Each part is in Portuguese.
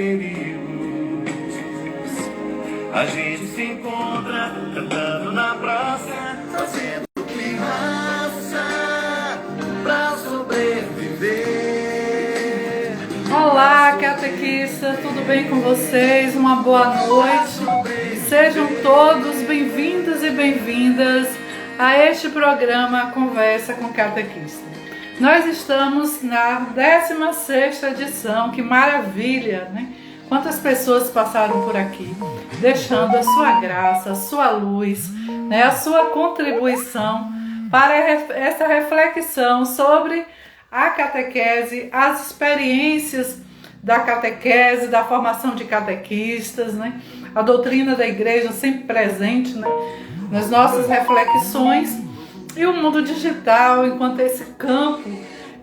perigos. A gente se encontra cantando na praça, fazendo pirraça pra sobreviver. Olá, catequista, tudo bem com vocês? Uma boa noite. Sejam todos bem-vindos e bem-vindas a este programa Conversa com Catequista. Nós estamos na 16ª edição, que maravilha, né? Quantas pessoas passaram por aqui, deixando a sua graça, a sua luz, né? A sua contribuição para essa reflexão sobre a catequese, as experiências da catequese, da formação de catequistas, né? A doutrina da igreja sempre presente, né? Nas nossas reflexões, e o mundo digital enquanto esse campo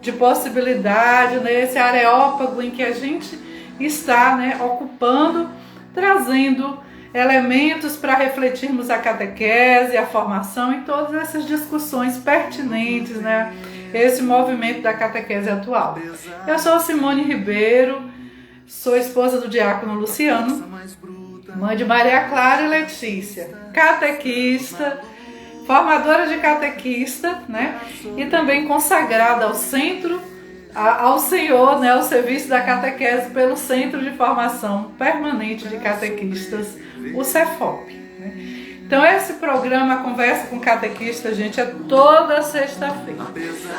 de possibilidade, né? Esse areópago em que a gente está, né? Ocupando, trazendo elementos para refletirmos a catequese, a formação e todas essas discussões pertinentes, né? Esse movimento da catequese atual. Eu sou Simone Ribeiro, sou esposa do diácono Luciano, mãe de Maria Clara e Letícia, catequista, formadora de catequista, né? E também consagrada ao centro, ao Senhor, né? Ao serviço da catequese pelo Centro de Formação Permanente de Catequistas, o CEFOP. Né? Então esse programa Conversa com Catequista, gente, é toda sexta-feira.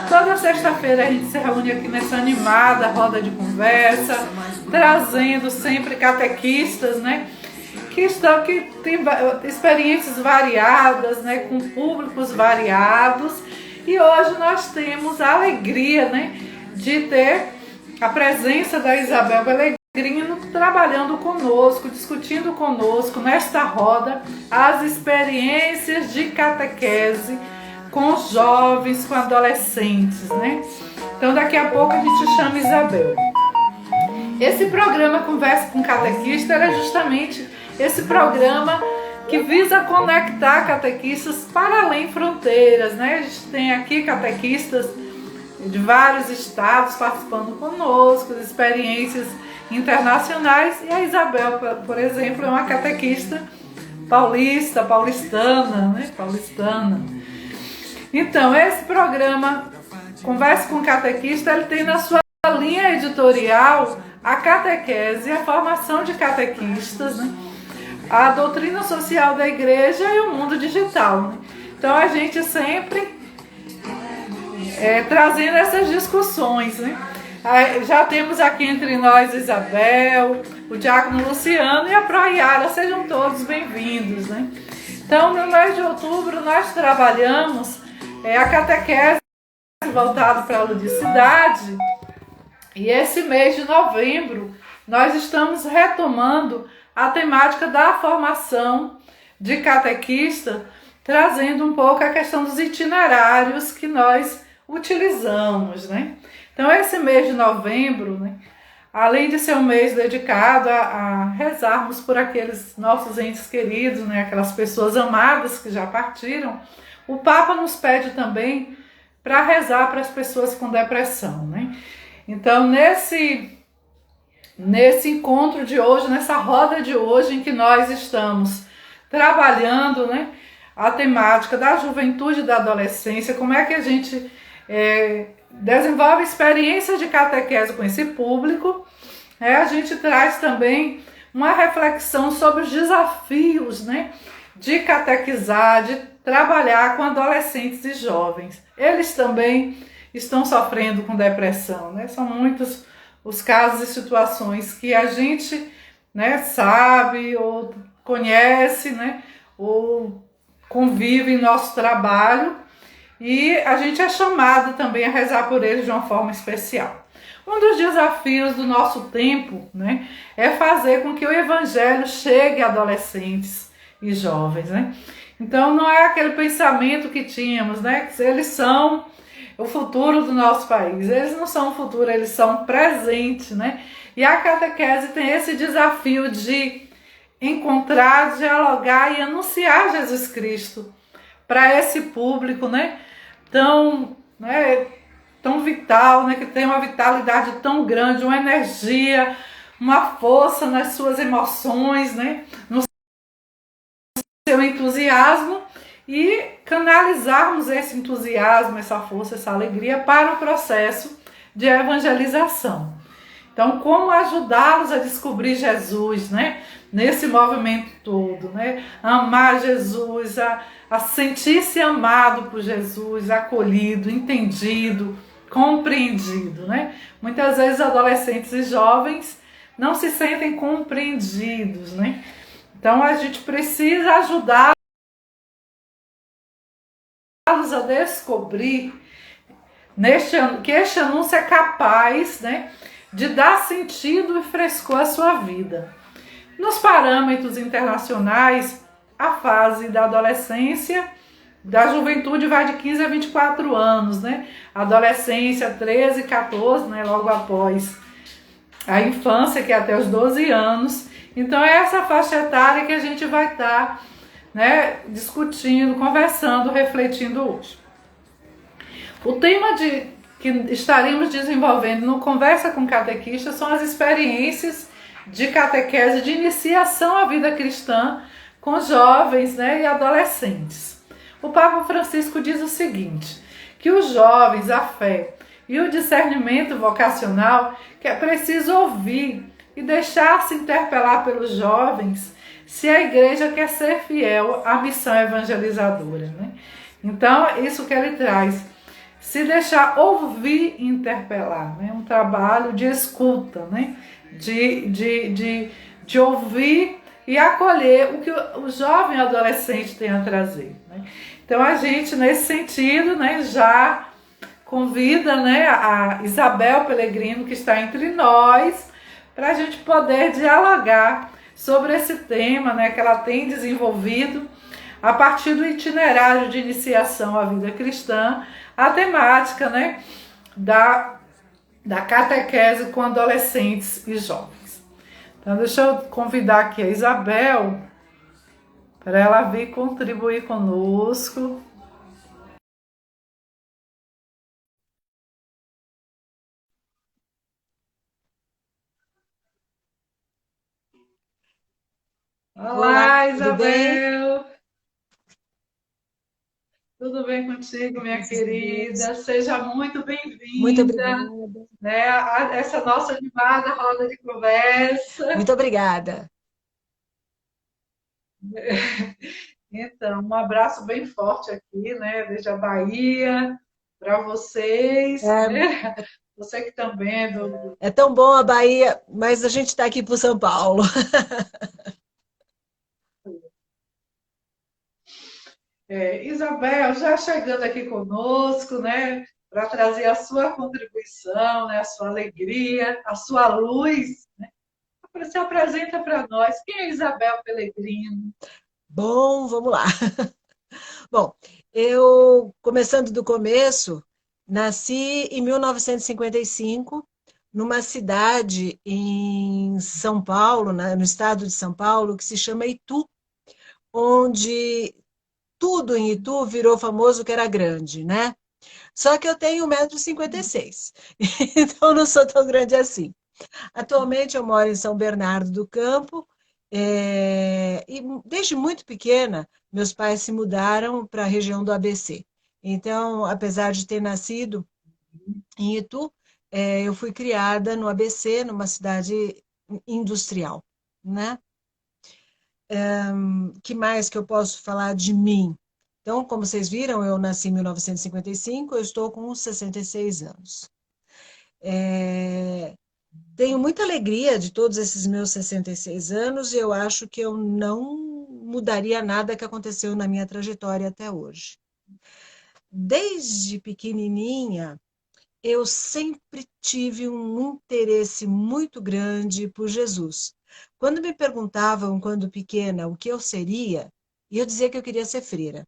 Toda sexta-feira a gente se reúne aqui nessa animada roda de conversa, trazendo sempre catequistas, né? Que têm experiências variadas, né? Com públicos variados. E hoje nós temos a alegria, né? De ter a presença da Isabel Pellegrino trabalhando conosco, discutindo conosco nesta roda as experiências de catequese com jovens, com adolescentes, né? Então daqui a pouco a gente chama Isabel. Esse programa Conversa com Catequista era justamente esse programa que visa conectar catequistas para além fronteiras, né? A gente tem aqui catequistas de vários estados participando conosco, de experiências internacionais, e a Isabel, por exemplo, é uma catequista paulistana, né? Paulistana. Então, esse programa Conversa com Catequista, ele tem na sua linha editorial a catequese, a formação de catequistas, né? A doutrina social da igreja e o mundo digital, né? Então, a gente sempre trazendo essas discussões, né? Já temos aqui entre nós Isabel, o diácono Luciano e a Proiara, sejam todos bem-vindos, né? Então, no mês de outubro, nós trabalhamos a catequese voltada para a ludicidade, e esse mês de novembro nós estamos retomando a temática da formação de catequista, trazendo um pouco a questão dos itinerários que nós utilizamos, né? Então esse mês de novembro, né, além de ser um mês dedicado a rezarmos por aqueles nossos entes queridos, né, aquelas pessoas amadas que já partiram, o Papa nos pede também para rezar para as pessoas com depressão, né? Então nesse encontro de hoje, nessa roda de hoje em que nós estamos trabalhando, né, a temática da juventude e da adolescência, como é que a gente desenvolve experiências de catequese com esse público, a gente traz também uma reflexão sobre os desafios, né, de catequizar, de trabalhar com adolescentes e jovens. Eles também estão sofrendo com depressão, né? São muitos os casos e situações que a gente, né, sabe ou conhece, né, ou convive em nosso trabalho, e a gente é chamado também a rezar por eles de uma forma especial. Um dos desafios do nosso tempo, né, é fazer com que o evangelho chegue a adolescentes e jovens, né? Então não é aquele pensamento que tínhamos, né, que eles são o futuro do nosso país. Eles não são o futuro, eles são presente, né? E a catequese tem esse desafio de encontrar, dialogar e anunciar Jesus Cristo para esse público, né? Tão vital, né? Que tem uma vitalidade tão grande, uma energia, uma força nas suas emoções, né? No seu entusiasmo e canalizarmos esse entusiasmo, essa força, essa alegria para o processo de evangelização. Então, como ajudá-los a descobrir Jesus, né? Nesse movimento todo, né? Amar Jesus, a sentir-se amado por Jesus, acolhido, entendido, compreendido, né? Muitas vezes adolescentes e jovens não se sentem compreendidos, né? Então a gente precisa ajudá-los a descobrir que este anúncio é capaz, né, de dar sentido e frescor à sua vida. Nos parâmetros internacionais, a fase da adolescência, da juventude vai de 15 a 24 anos, né? Adolescência, 13, 14, né? Logo após a infância, que é até os 12 anos. Então é essa faixa etária que a gente vai estar, né, discutindo, conversando, refletindo hoje. O tema que estaremos desenvolvendo no Conversa com Catequista são as experiências de catequese, de iniciação à vida cristã com jovens, né, e adolescentes. O Papa Francisco diz o seguinte, que os jovens, a fé e o discernimento vocacional, que é preciso ouvir e deixar-se interpelar pelos jovens se a igreja quer ser fiel à missão evangelizadora, né? Então, isso que ele traz, se deixar ouvir e interpelar, né? Um trabalho de escuta, né? De ouvir e acolher o que o jovem adolescente tem a trazer, né? Então a gente, nesse sentido, né, já convida, né, a Isabel Pellegrino, que está entre nós, para a gente poder dialogar sobre esse tema, né, que ela tem desenvolvido a partir do itinerário de iniciação à vida cristã, a temática, né, da catequese com adolescentes e jovens. Então, deixa eu convidar aqui a Isabel para ela vir contribuir conosco. Olá, Olá, tudo bem? Isabel! Tudo bem contigo, minha Graças a Deus. querida? Seja muito Muito bem-vinda, obrigada. né, a essa nossa animada roda de conversa. Muito obrigada. Então, um abraço bem forte aqui, né, desde a Bahia, para vocês, É, né? Você que também é do... é tão bom a Bahia, mas a gente está aqui por São Paulo. Isabel, já chegando aqui conosco, né, para trazer a sua contribuição, né, a sua alegria, a sua luz, né? Se apresenta para nós. Quem é Isabel Pellegrino? Bom, vamos lá. Bom, eu, começando do começo, nasci em 1955, numa cidade em São Paulo, no estado de São Paulo, que se chama Itu, onde tudo em Itu virou famoso que era grande, né? Só que eu tenho 1,56 m, então não sou tão grande assim. Atualmente eu moro em São Bernardo do Campo, e desde muito pequena meus pais se mudaram para a região do ABC. Então, apesar de ter nascido em Itu, eu fui criada no ABC, numa cidade industrial, né? Que mais que eu posso falar de mim? Então, como vocês viram, eu nasci em 1955, eu estou com 66 anos. Tenho muita alegria de todos esses meus 66 anos e eu acho que eu não mudaria nada que aconteceu na minha trajetória até hoje. Desde pequenininha, eu sempre tive um interesse muito grande por Jesus. Quando me perguntavam, quando pequena, o que eu seria, eu dizia que eu queria ser freira.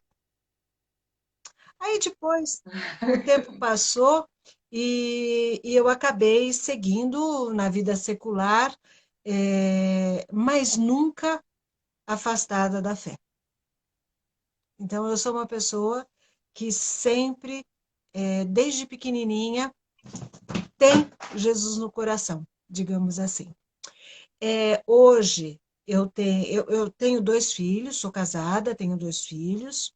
Aí depois, o tempo passou e eu acabei seguindo na vida secular, mas nunca afastada da fé. Então, eu sou uma pessoa que sempre, desde pequenininha, tem Jesus no coração, digamos assim. Hoje eu tenho 2 filhos, sou casada, tenho 2 filhos.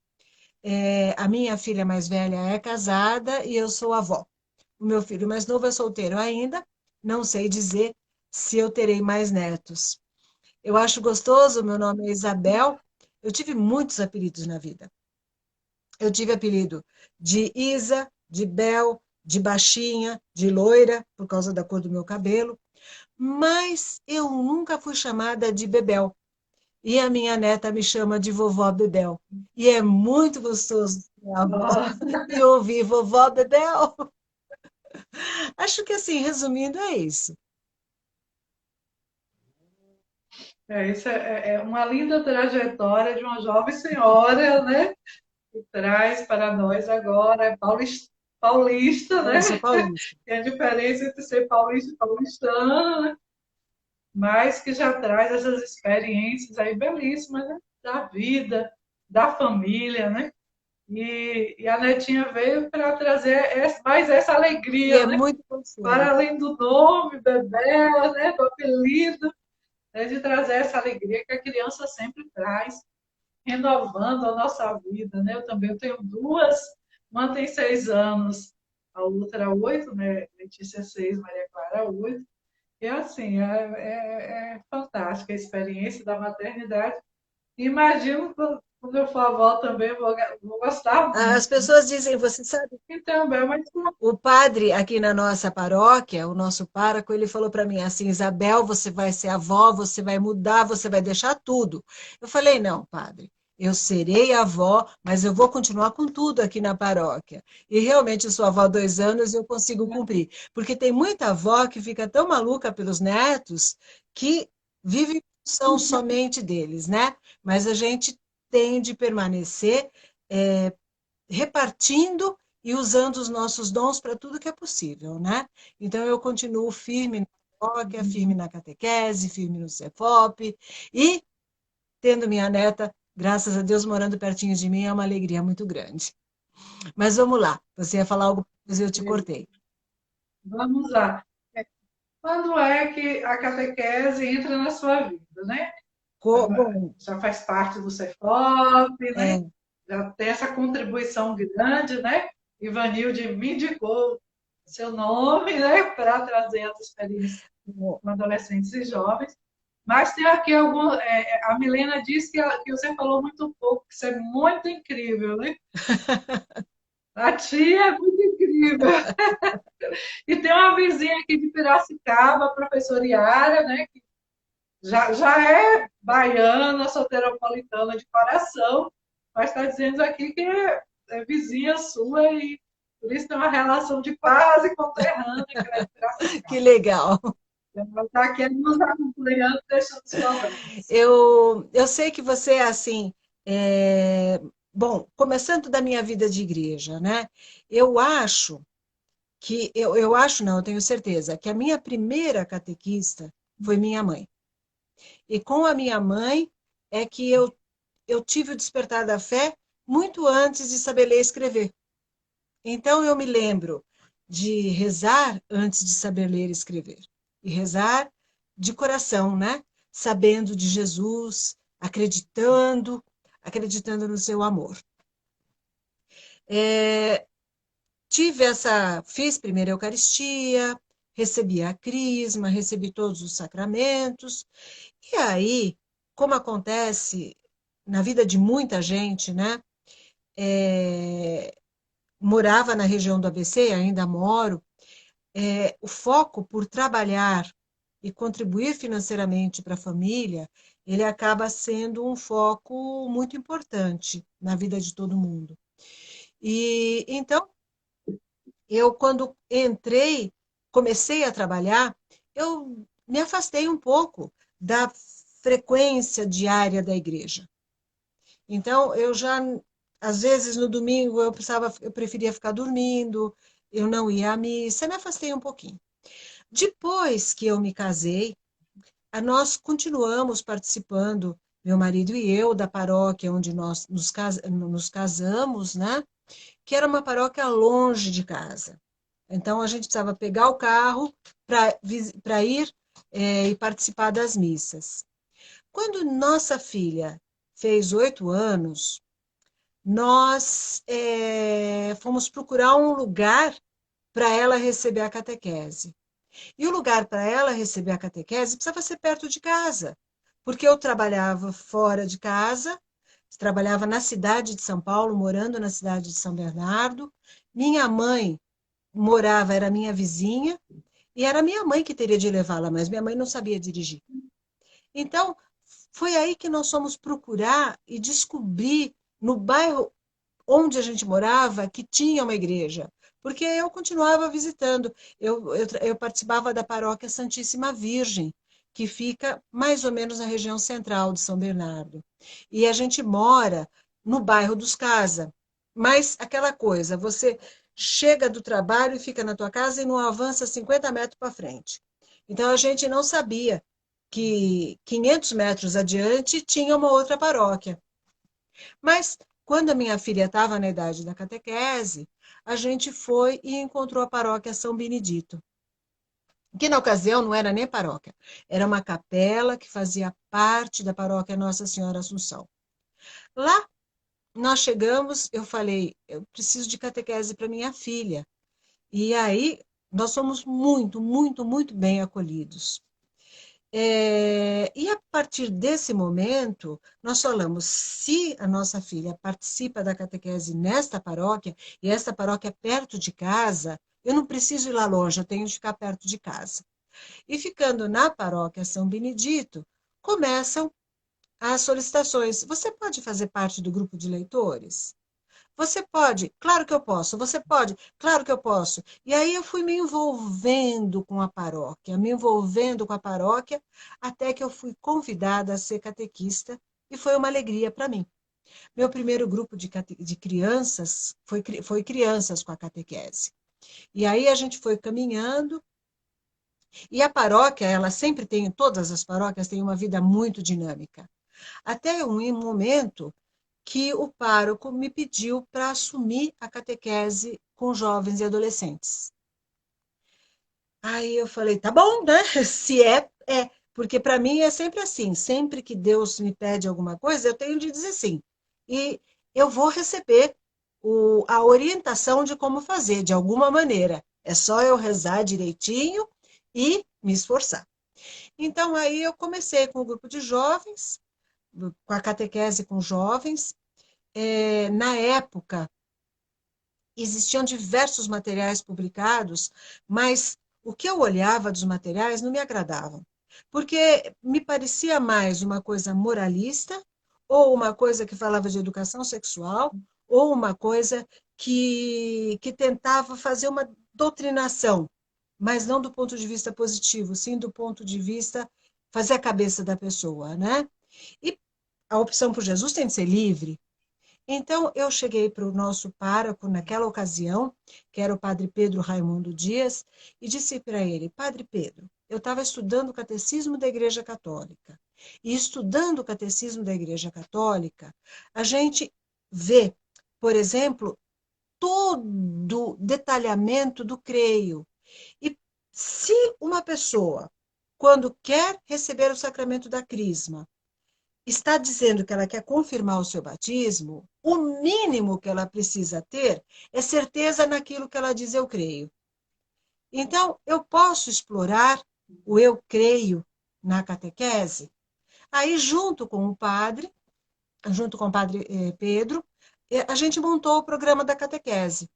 A minha filha mais velha é casada e eu sou avó. O meu filho mais novo é solteiro ainda, não sei dizer se eu terei mais netos. Eu acho gostoso, meu nome é Isabel. Eu tive muitos apelidos na vida. Eu tive apelido de Isa, de Bel, de baixinha, de loira, por causa da cor do meu cabelo, mas eu nunca fui chamada de Bebel. E a minha neta me chama de vovó Bebel. E é muito gostoso ser minha avó Ó, e ouvir vovó Bebel. Acho que assim, resumindo, é isso. isso é uma linda trajetória de uma jovem senhora, né? Que traz para nós agora, paulista, Eu né? sou paulista. Tem a diferença entre ser paulista e paulistano, né? Mas que já traz essas experiências aí belíssimas, né? Da vida, da família, né? E a Netinha veio para trazer mais essa E alegria, é né? muito gostoso. Para além do nome, Bebel, né? Do apelido, né? De trazer essa alegria que a criança sempre traz, renovando a nossa vida, né? Eu também tenho duas, uma tem 6 anos, a outra 8, né? Letícia 6, Maria Clara 8. E assim, é fantástica a experiência da maternidade. Imagino que quando eu for avó também vou gostar As muito. pessoas dizem, você sabe, Então, Bel, mas o padre aqui na nossa paróquia, o nosso pároco, ele falou para mim assim, Isabel, você vai ser avó, você vai mudar, você vai deixar tudo. Eu falei, não, padre, eu serei avó, mas eu vou continuar com tudo aqui na paróquia. E realmente eu sou avó há 2 anos e eu consigo cumprir. Porque tem muita avó que fica tão maluca pelos netos que vive em função somente deles, né? Mas a gente tem de permanecer repartindo e usando os nossos dons para tudo que é possível, né? Então eu continuo firme na paróquia, firme na catequese, firme no CEFOP e tendo minha neta, graças a Deus, morando pertinho de mim, é uma alegria muito grande. Mas vamos lá, você ia falar alguma coisa e eu te cortei. vamos lá. Quando é que a catequese entra na sua vida, né? Bom, Já faz parte do CEFOP, né? é, Já tem essa contribuição grande, né? Ivanilde me indicou seu nome, né? Para trazer as experiências com adolescentes e jovens. Mas tem aqui algum. A Milena disse que você falou muito pouco, que isso é muito incrível, né? A tia é muito incrível. E tem uma vizinha aqui de Piracicaba, a professora Iara, né? Que já é baiana, soteropolitana de coração, mas está dizendo aqui que é vizinha sua e por isso tem uma relação de quase conterrânea, que ela é de que Piracicaba. legal. Ela está aqui nos acompanhando, deixando os colegas. Eu sei que você é assim, bom, começando da minha vida de igreja, né? Eu acho eu acho não, eu tenho certeza, que a minha primeira catequista foi minha mãe. E com a minha mãe é que eu tive o despertar da fé muito antes de saber ler e escrever. Então eu me lembro de rezar antes de saber ler e escrever. E rezar de coração, né? Sabendo de Jesus, acreditando no seu amor. É, fiz primeira Eucaristia, recebi a Crisma, recebi todos os sacramentos, e aí, como acontece na vida de muita gente, né? Morava na região do ABC, ainda moro, o foco por trabalhar e contribuir financeiramente para a família, ele acaba sendo um foco muito importante na vida de todo mundo. E então eu, quando comecei a trabalhar, eu me afastei um pouco da frequência diária da igreja. Então, às vezes, no domingo, eu preferia ficar dormindo, eu não ia à missa, me afastei um pouquinho. Depois que eu me casei, nós continuamos participando, meu marido e eu, da paróquia onde nós nos casamos, né? Que era uma paróquia longe de casa. Então, a gente precisava pegar o carro para ir e participar das missas. Quando nossa filha fez 8 anos, nós fomos procurar um lugar para ela receber a catequese. E o lugar para ela receber a catequese precisava ser perto de casa, porque eu trabalhava fora de casa, trabalhava na cidade de São Paulo, morando na cidade de São Bernardo. Minha mãe morava, era minha vizinha, e era minha mãe que teria de levá-la, mas minha mãe não sabia dirigir. Então, foi aí que nós fomos procurar e descobrir no bairro onde a gente morava que tinha uma igreja, porque eu continuava visitando. Eu participava da paróquia Santíssima Virgem, que fica mais ou menos na região central de São Bernardo. E a gente mora no bairro dos Casa. Mas aquela coisa, você chega do trabalho e fica na tua casa e não avança 50 metros para frente. Então a gente não sabia que 500 metros adiante tinha uma outra paróquia. Mas quando a minha filha estava na idade da catequese, a gente foi e encontrou a paróquia São Benedito, que na ocasião não era nem paróquia, era uma capela que fazia parte da paróquia Nossa Senhora Assunção. Lá nós chegamos, eu falei, eu preciso de catequese para minha filha. E aí nós fomos muito, muito, muito bem acolhidos. E a partir desse momento, nós falamos, se a nossa filha participa da catequese nesta paróquia, e esta paróquia é perto de casa, eu não preciso ir lá longe, eu tenho de ficar perto de casa. E ficando na paróquia São Benedito, começam as solicitações. Você pode fazer parte do grupo de leitores? Você pode? Claro que eu posso. Você pode? Claro que eu posso. E aí eu fui me envolvendo com a paróquia, me envolvendo com a paróquia, até que eu fui convidada a ser catequista, e foi uma alegria para mim. Meu primeiro grupo de crianças foi crianças com a catequese. E aí a gente foi caminhando, e a paróquia, ela sempre tem, todas as paróquias têm uma vida muito dinâmica. Até um momento que o pároco me pediu para assumir a catequese com jovens e adolescentes. Aí eu falei, tá bom, né? Se é, é. Porque para mim é sempre assim, sempre que Deus me pede alguma coisa, eu tenho de dizer sim. E eu vou receber a orientação de como fazer, de alguma maneira. É só eu rezar direitinho e me esforçar. Então aí eu comecei com o grupo de jovens, com a catequese com jovens. Na época, existiam diversos materiais publicados, mas o que eu olhava dos materiais não me agradava, porque me parecia mais uma coisa moralista, ou uma coisa que falava de educação sexual, ou uma coisa que tentava fazer uma doutrinação, mas não do ponto de vista positivo, sim do ponto de vista fazer a cabeça da pessoa, né? E a opção por Jesus tem de ser livre. Então, eu cheguei para o nosso pároco naquela ocasião, que era o padre Pedro Raimundo Dias, e disse para ele, Padre Pedro, eu estava estudando o Catecismo da Igreja Católica. E estudando o Catecismo da Igreja Católica, a gente vê, por exemplo, todo o detalhamento do creio. E se uma pessoa, quando quer receber o sacramento da crisma, está dizendo que ela quer confirmar o seu batismo, o mínimo que ela precisa ter é certeza naquilo que ela diz eu creio. Então, eu posso explorar o eu creio na catequese? Aí, junto com o padre Pedro, a gente montou o programa da catequese.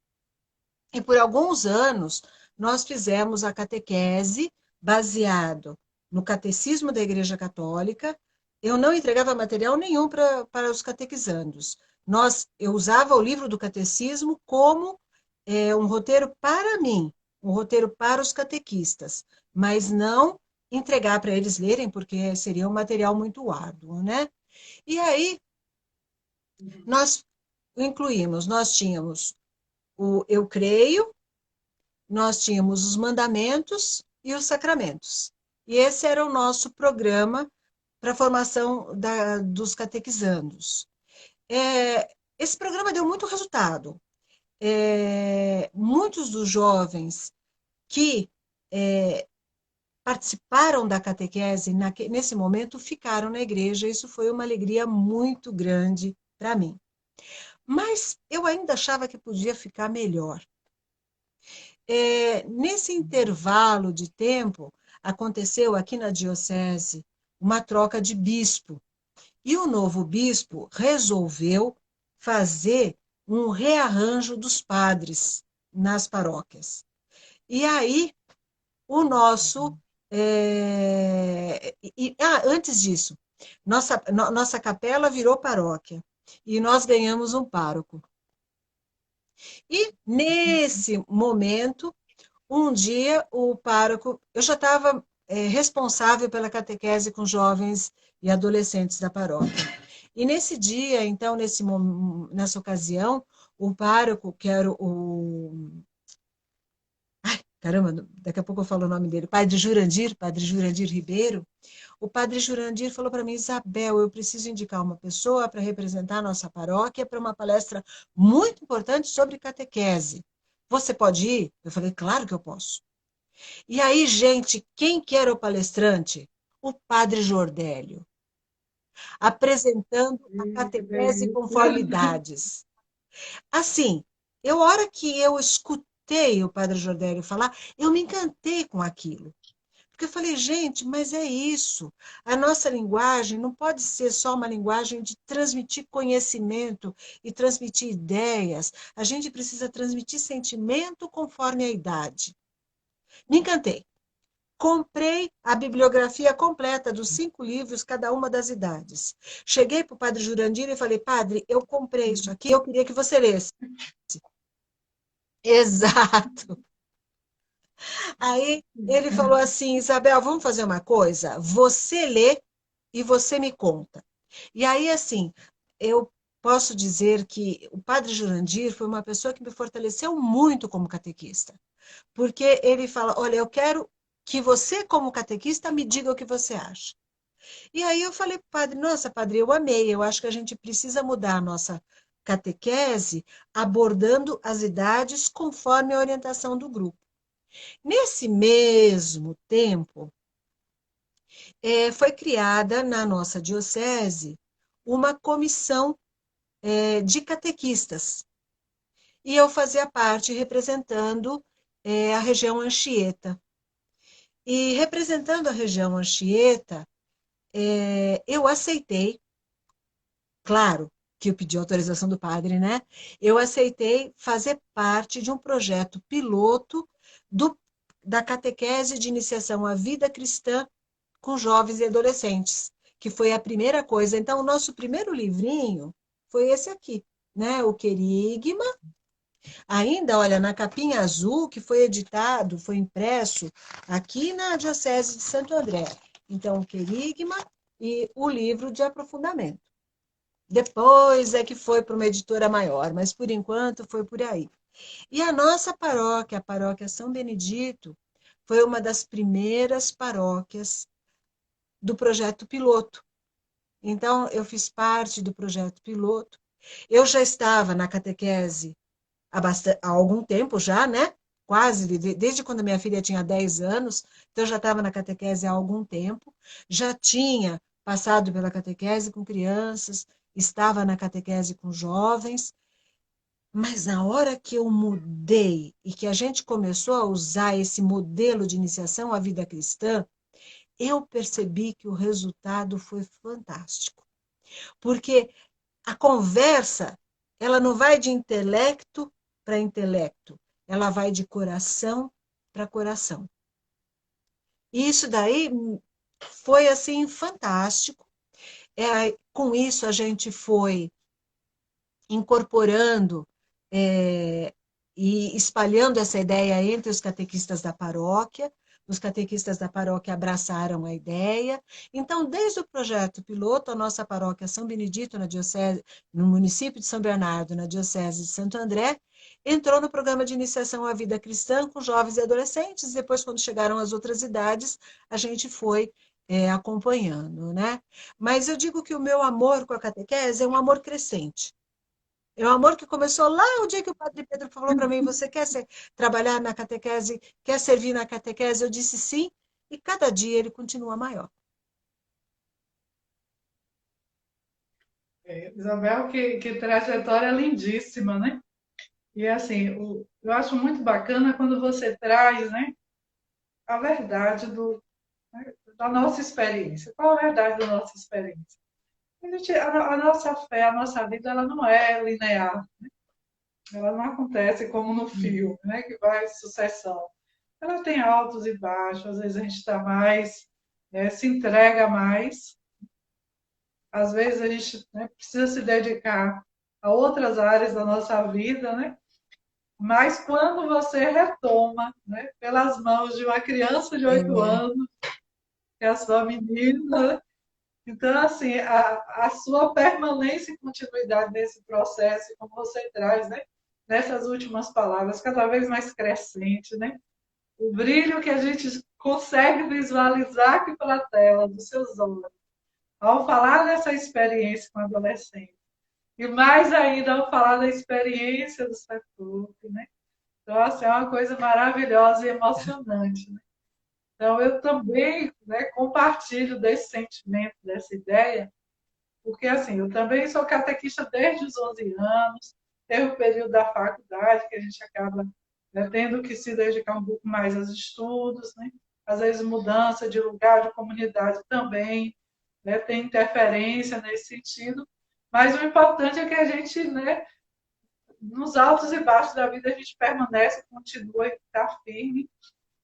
E por alguns anos, nós fizemos a catequese baseado no Catecismo da Igreja Católica. Eu não entregava material nenhum para os catequizandos. Eu usava o livro do Catecismo como um roteiro para mim, um roteiro para os catequistas, mas não entregar para eles lerem, porque seria um material muito árduo, né? E aí, nós nós tínhamos o Eu Creio, nós tínhamos os mandamentos e os sacramentos. E esse era o nosso programa para a formação dos catequizandos. Esse programa deu muito resultado. Muitos dos jovens que participaram da catequese nesse momento ficaram na igreja. Isso foi uma alegria muito grande para mim. Mas eu ainda achava que podia ficar melhor. Nesse intervalo de tempo, aconteceu aqui na diocese uma troca de bispo. E o novo bispo resolveu fazer um rearranjo dos padres nas paróquias. E aí, o nosso. Antes disso, nossa capela virou paróquia e nós ganhamos um pároco. E nesse momento, um dia, o pároco, eu já estava responsável pela catequese com jovens e adolescentes da paróquia. E nesse dia, então, nessa ocasião, o pároco, que era caramba, daqui a pouco eu falo o nome dele, Padre Jurandir Ribeiro, o Padre Jurandir falou para mim: Isabel, eu preciso indicar uma pessoa para representar a nossa paróquia para uma palestra muito importante sobre catequese. Você pode ir? Eu falei: claro que eu posso. E aí, gente, quem que era o palestrante? O Padre Jordélio, apresentando a Que catequese com delícia. formalidades. Assim, a hora que eu escutei o Padre Jordélio falar, eu me encantei com aquilo. Porque eu falei: gente, mas é isso. A nossa linguagem não pode ser só uma linguagem de transmitir conhecimento e transmitir ideias. A gente precisa transmitir sentimento conforme a idade. Me encantei. Comprei a bibliografia completa dos 5 livros, cada uma das idades. Cheguei para o Padre Jurandir e falei: padre, eu comprei isso aqui, eu queria que você lesse. Exato. Aí ele falou assim: Isabel, vamos fazer uma coisa? Você lê e você me conta. E aí, assim, eu posso dizer que o Padre Jurandir foi uma pessoa que me fortaleceu muito como catequista. Porque ele fala: olha, eu quero que você, como catequista, me diga o que você acha. E aí eu falei para o padre: nossa, padre, eu amei, eu acho que a gente precisa mudar a nossa catequese abordando as idades conforme a orientação do grupo. Nesse mesmo tempo, foi criada na nossa diocese uma comissão de catequistas. E eu fazia parte representando a região Anchieta. E representando a região Anchieta, eu aceitei, claro que eu pedi autorização do padre, né? Eu aceitei fazer parte de um projeto piloto da catequese de iniciação à vida cristã com jovens e adolescentes, que foi a primeira coisa. Então, o nosso primeiro livrinho foi esse aqui, né? O Querigma. Ainda, olha, na capinha azul, que foi editado, foi impresso aqui na Diocese de Santo André. Então, o Querigma e o livro de aprofundamento. Depois é que foi para uma editora maior, mas por enquanto foi por aí. E a nossa paróquia, a paróquia São Benedito, foi uma das primeiras paróquias do projeto piloto. Então, eu fiz parte do projeto piloto. Eu já estava na catequese há algum tempo já, né? Quase, desde quando minha filha tinha 10 anos, então eu já estava na catequese há algum tempo, já tinha passado pela catequese com crianças, estava na catequese com jovens, mas na hora que eu mudei e que a gente começou a usar esse modelo de iniciação à vida cristã, eu percebi que o resultado foi fantástico. Porque a conversa, ela não vai de intelecto para intelecto, ela vai de coração para coração. E isso daí foi assim fantástico. Com isso a gente foi incorporando e espalhando essa ideia entre os catequistas da paróquia. Os catequistas da paróquia abraçaram a ideia. Então, desde o projeto piloto, a nossa paróquia São Benedito, no município de São Bernardo, na Diocese de Santo André, entrou no programa de iniciação à vida cristã com jovens e adolescentes. Depois, quando chegaram as outras idades, a gente foi acompanhando, né? Mas eu digo que o meu amor com a catequese é um amor crescente. É um amor que começou lá o dia que o Padre Pedro falou para mim: você quer trabalhar na catequese, quer servir na catequese? Eu disse sim, e cada dia ele continua maior. Isabel, que trajetória lindíssima, né? E assim, eu acho muito bacana quando você traz, né, a verdade né, da nossa experiência. Qual a verdade da nossa experiência? A nossa fé, a nossa vida, ela não é linear. Ela não acontece como no filme, né, que vai sucessão. Ela tem altos e baixos, às vezes a gente está mais, né, se entrega mais, às vezes a gente, né, precisa se dedicar a outras áreas da nossa vida, né? Mas quando você retoma, né, pelas mãos de uma criança de 8 anos, que é a sua menina, então, assim, a sua permanência e continuidade nesse processo, como você traz, né, nessas últimas palavras, cada vez mais crescente, né? O brilho que a gente consegue visualizar aqui pela tela dos seus olhos, ao falar dessa experiência com adolescente. E mais ainda ao falar da experiência do setor, né? Então, assim, é uma coisa maravilhosa e emocionante, né? Então, eu também, né, compartilho desse sentimento, dessa ideia, porque, assim, eu também sou catequista desde os 11 anos, teve o período da faculdade, que a gente acaba, né, tendo que se dedicar um pouco mais aos estudos, né? Às vezes mudança de lugar, de comunidade também, né, tem interferência nesse sentido, mas o importante é que a gente, né, nos altos e baixos da vida, a gente permanece, continua e está firme,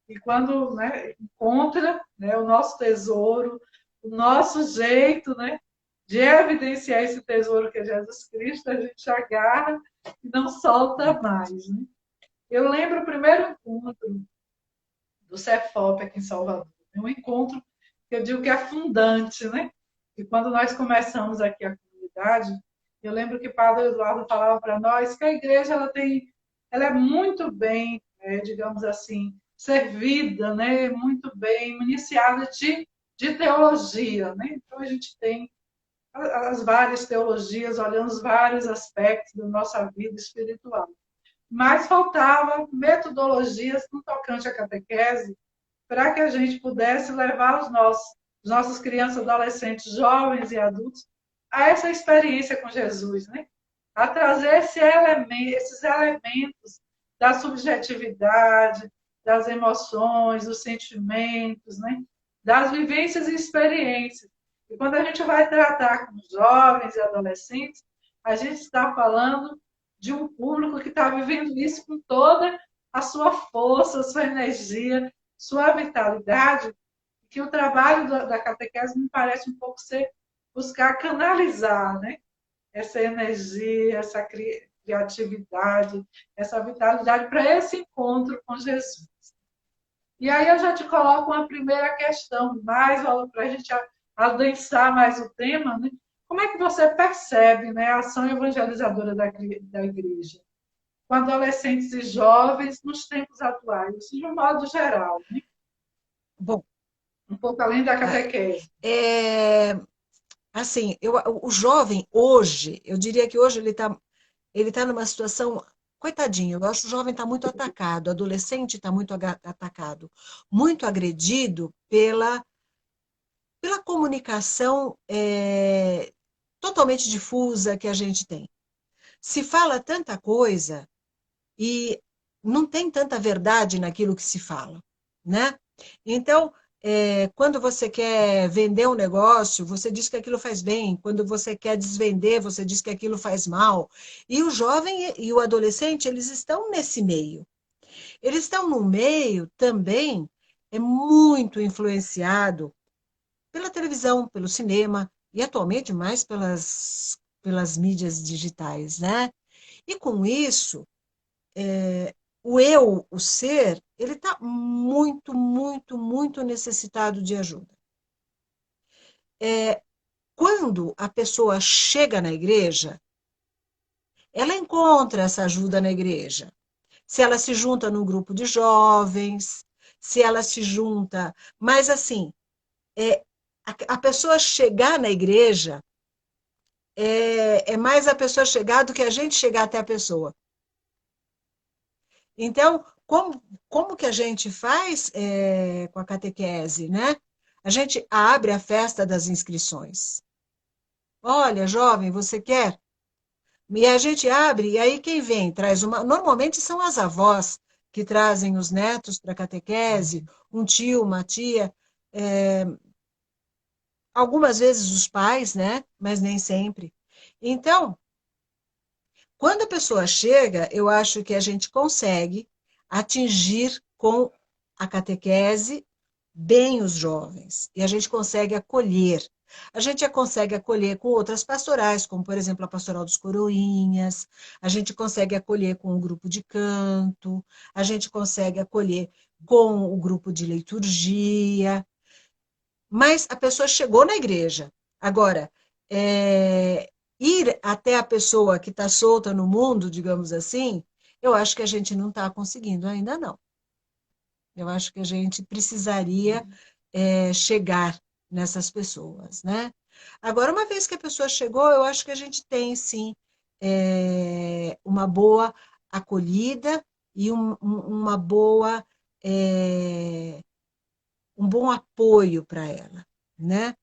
e quando, né, encontra, né, o nosso tesouro, o nosso jeito, né, de evidenciar esse tesouro que é Jesus Cristo, a gente agarra e não solta mais. Né? Eu lembro o primeiro encontro do Cefop aqui em Salvador. É um encontro que eu digo que é fundante, né? E quando nós começamos aqui a comunidade, eu lembro que o Padre Eduardo falava para nós que a igreja ela é muito bem, digamos assim, servida, né? Muito bem municiada de teologia, né? Então a gente tem as várias teologias, olhando os vários aspectos da nossa vida espiritual. Mas faltava metodologias no tocante à catequese para que a gente pudesse levar os nossos crianças, adolescentes, jovens e adultos a essa experiência com Jesus, né? A trazer esses elementos da subjetividade, das emoções, dos sentimentos, né? Das vivências e experiências. E quando a gente vai tratar com jovens e adolescentes, a gente está falando de um público que está vivendo isso com toda a sua força, sua energia, sua vitalidade, que o trabalho da catequese me parece um pouco ser buscar canalizar, né? Essa energia, essa criatividade, essa vitalidade para esse encontro com Jesus. E aí eu já te coloco uma primeira questão, mais para a gente adensar mais o tema, né? Como é que você percebe, né, a ação evangelizadora da igreja com adolescentes e jovens nos tempos atuais, assim, de um modo geral, né? Bom, Um pouco além da catequese. assim, o jovem hoje, eu diria que hoje ele tá numa situação, coitadinho, eu acho que o jovem está muito atacado, o adolescente está muito atacado, muito agredido pela comunicação totalmente difusa que a gente tem. Se fala tanta coisa e não tem tanta verdade naquilo que se fala, né? Então, quando você quer vender um negócio, você diz que aquilo faz bem. Quando você quer desvender, você diz que aquilo faz mal. E o jovem e o adolescente, eles estão nesse meio. Eles estão no meio também, é muito influenciado pela televisão, pelo cinema, e atualmente mais pelas mídias digitais, né? E com isso, o eu, o ser, ele está muito, muito, muito necessitado de ajuda. Quando a pessoa chega na igreja, ela encontra essa ajuda na igreja. Se ela se junta num grupo de jovens, se ela se junta. Mas, assim, a pessoa chegar na igreja é mais a pessoa chegar do que a gente chegar até a pessoa. Então, como que a gente faz com a catequese, né? A gente abre a festa das inscrições. Olha, jovem, você quer? E a gente abre, e aí quem vem? Traz uma. Normalmente são as avós que trazem os netos para a catequese, um tio, uma tia, é, algumas vezes os pais, né? Mas nem sempre. Então, quando a pessoa chega, eu acho que a gente consegue atingir com a catequese bem os jovens. E a gente consegue acolher. A gente consegue acolher com outras pastorais, como, por exemplo, a Pastoral dos Coroinhas, a gente consegue acolher com o grupo de canto, a gente consegue acolher com o grupo de liturgia, mas a pessoa chegou na igreja. Agora, ir até a pessoa que está solta no mundo, digamos assim, eu acho que a gente não está conseguindo ainda não. Eu acho que a gente precisaria chegar nessas pessoas, né? Agora, uma vez que a pessoa chegou, eu acho que a gente tem, sim, uma boa acolhida e uma boa, um bom apoio para ela, né?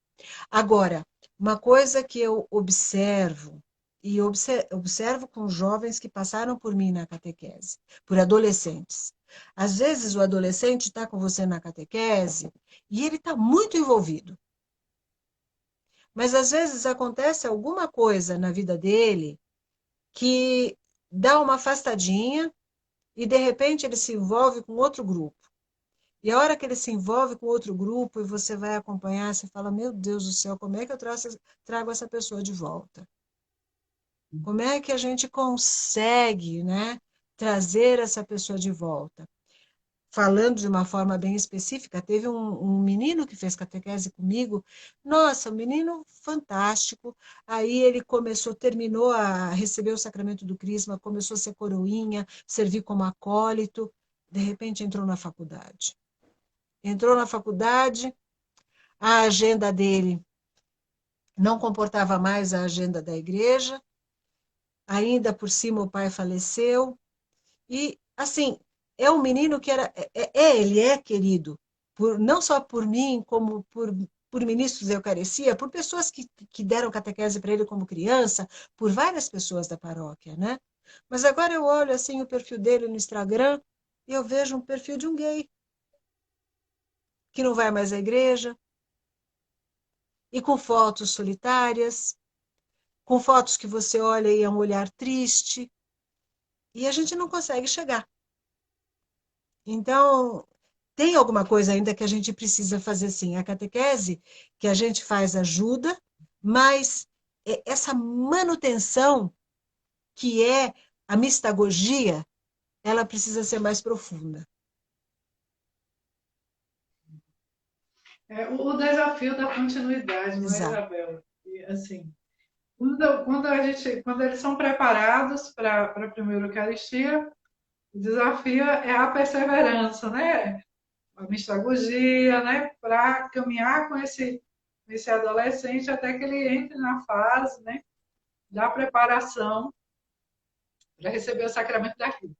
Agora, uma coisa que eu observo, e observo com jovens que passaram por mim na catequese, por adolescentes. Às vezes o adolescente está com você na catequese e ele está muito envolvido. Mas às vezes acontece alguma coisa na vida dele que dá uma afastadinha e de repente ele se envolve com outro grupo. E a hora que ele se envolve com outro grupo e você vai acompanhar, você fala, meu Deus do céu, como é que eu trago essa pessoa de volta? Como é que a gente consegue, né, trazer essa pessoa de volta? Falando de uma forma bem específica, teve um menino que fez catequese comigo, nossa, um menino fantástico, aí ele terminou a receber o sacramento do crisma, começou a ser coroinha, servir como acólito, de repente entrou na faculdade. Entrou na faculdade, a agenda dele não comportava mais a agenda da igreja, ainda por cima o pai faleceu, e assim, é um menino que ele é querido, não só por mim, como por ministros da Eucaristia, por pessoas que deram catequese para ele como criança, por várias pessoas da paróquia, né? Mas agora eu olho assim o perfil dele no Instagram e eu vejo um perfil de um gay, que não vai mais à igreja, e com fotos solitárias, com fotos que você olha e é um olhar triste, e a gente não consegue chegar. Então, tem alguma coisa ainda que a gente precisa fazer sim. A catequese que a gente faz ajuda, mas essa manutenção que é a mistagogia, ela precisa ser mais profunda. O desafio da continuidade, não é, Exato. Isabel? E, assim, quando eles são preparados para a primeira Eucaristia, o desafio é a perseverança, né? A mistagogia, né? Para caminhar com esse adolescente até que ele entre na fase, né? Da preparação para receber o sacramento da vida.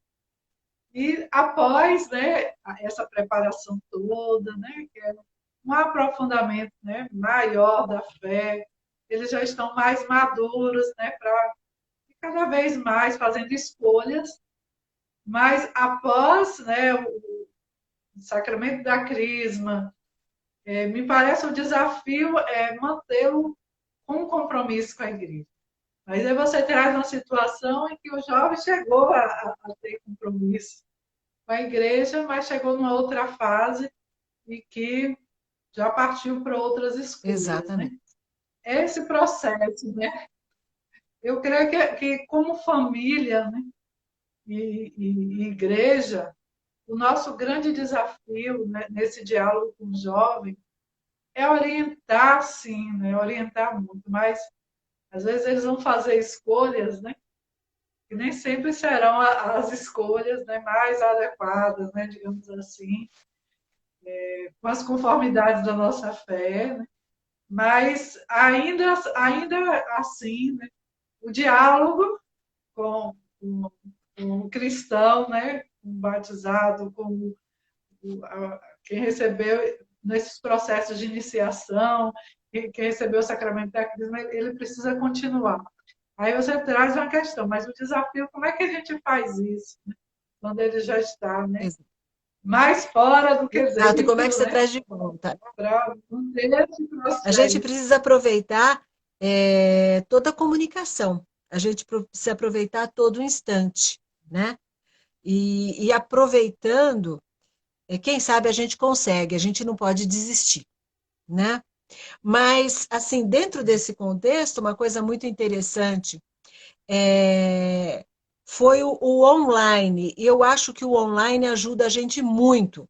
E após, né? Essa preparação toda, né? Que é um aprofundamento, né? Maior da fé, eles já estão mais maduros, né? Para cada vez mais fazendo escolhas, mas após, né? O sacramento da crisma, me parece o desafio é mantê-lo com compromisso com a igreja. Mas aí você traz uma situação em que o jovem chegou a ter compromisso com a igreja, mas chegou numa outra fase e que já partiu para outras escolhas, né? Exatamente. Esse processo, né? Eu creio que como família, né? E igreja, o nosso grande desafio, né, nesse diálogo com o jovem é orientar, sim, né? Orientar muito, mas às vezes eles vão fazer escolhas, né? Que nem sempre serão as escolhas, né, mais adequadas, né, digamos assim, com as conformidades da nossa fé, né? Mas ainda assim, né, o diálogo com o cristão, né, o batizado, como quem recebeu nesses processos de iniciação, quem recebeu o sacramento da crisma, ele precisa continuar. Aí você traz uma questão, mas o desafio, como é que a gente faz isso, né? Quando ele já está, né? Mais fora do que Exato. E como é que dentro, você né? traz de volta? Para não ter esse A gente processo. precisa aproveitar toda a comunicação. A gente precisa aproveitar todo o instante, né? E aproveitando, quem sabe a gente consegue, a gente não pode desistir, né? Mas, assim, dentro desse contexto, uma coisa muito interessante foi o online. E eu acho que o online ajuda a gente muito.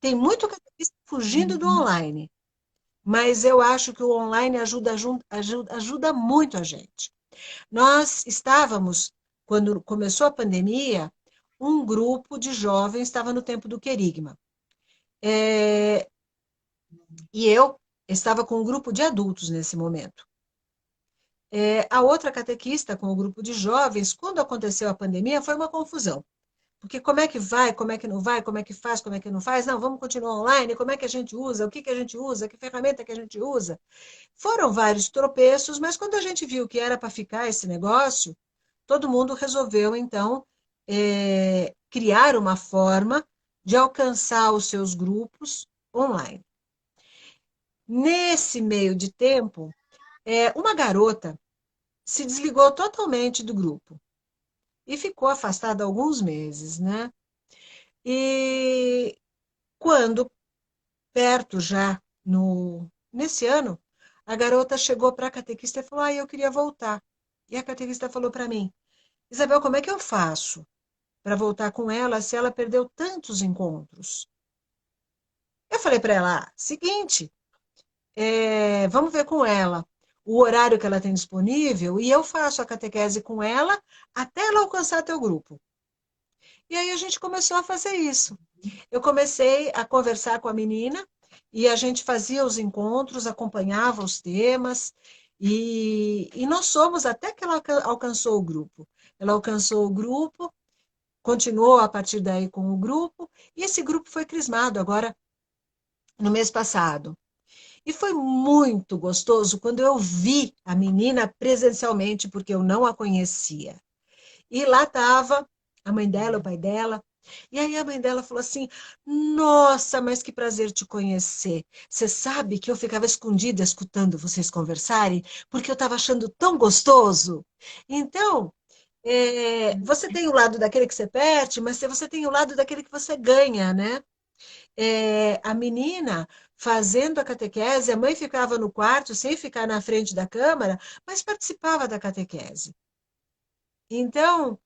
Tem muito catequista fugindo do online, mas eu acho que o online ajuda muito a gente. Nós estávamos, quando começou a pandemia, um grupo de jovens estava no tempo do querigma. E eu estava com um grupo de adultos nesse momento. A outra catequista com o grupo de jovens, quando aconteceu a pandemia, foi uma confusão. Porque como é que vai, como é que não vai, como é que faz, como é que não faz? Não, vamos continuar online, como é que a gente usa, o que que a gente usa, que ferramenta que a gente usa. Foram vários tropeços, mas quando a gente viu que era para ficar esse negócio, todo mundo resolveu, então, criar uma forma de alcançar os seus grupos online. Nesse meio de tempo, uma garota se desligou totalmente do grupo e ficou afastada alguns meses, né? E quando, perto já, nesse ano, a garota chegou para a catequista e falou: eu queria voltar. E a catequista falou para mim: Isabel, como é que eu faço para voltar com ela se ela perdeu tantos encontros? Eu falei para ela: seguinte, vamos ver com ela o horário que ela tem disponível e eu faço a catequese com ela até ela alcançar teu grupo. E aí a gente começou a fazer isso. Eu comecei a conversar com a menina e a gente fazia os encontros, acompanhava os temas e nós somos até que ela alcançou o grupo. Ela alcançou o grupo, continuou a partir daí com o grupo e esse grupo foi crismado agora no mês passado. E foi muito gostoso quando eu vi a menina presencialmente, porque eu não a conhecia. E lá estava a mãe dela, o pai dela. E aí a mãe dela falou assim: Nossa, mas que prazer te conhecer. Você sabe que eu ficava escondida escutando vocês conversarem, porque eu estava achando tão gostoso. Então, você tem o lado daquele que você perde, mas você tem o lado daquele que você ganha, né? A menina fazendo a catequese, a mãe ficava no quarto sem ficar na frente da câmara, mas participava da catequese. Então,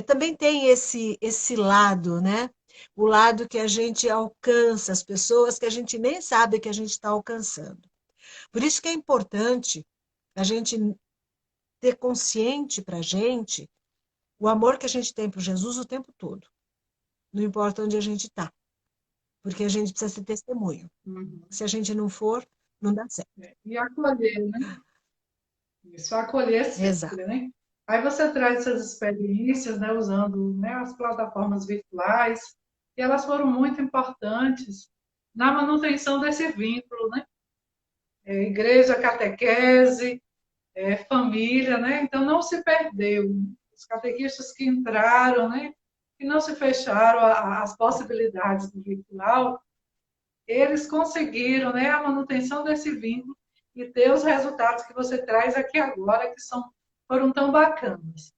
também tem esse lado, né? O lado que a gente alcança as pessoas que a gente nem sabe que a gente está alcançando. Por isso que é importante a gente ter consciente para a gente o amor que a gente tem por Jesus o tempo todo. Não importa onde a gente está. Porque a gente precisa ser testemunho. Se a gente não for, não dá certo. E acolher, né? Isso, acolher Exato. sempre, né? Aí você traz essas experiências, né, usando, né, as plataformas virtuais, e elas foram muito importantes na manutenção desse vínculo, né? Igreja, catequese, família, né? Então não se perdeu. Os catequistas que entraram, né, que não se fecharam às possibilidades do virtual, eles conseguiram, né, a manutenção desse vínculo e ter os resultados que você traz aqui agora, que foram tão bacanas.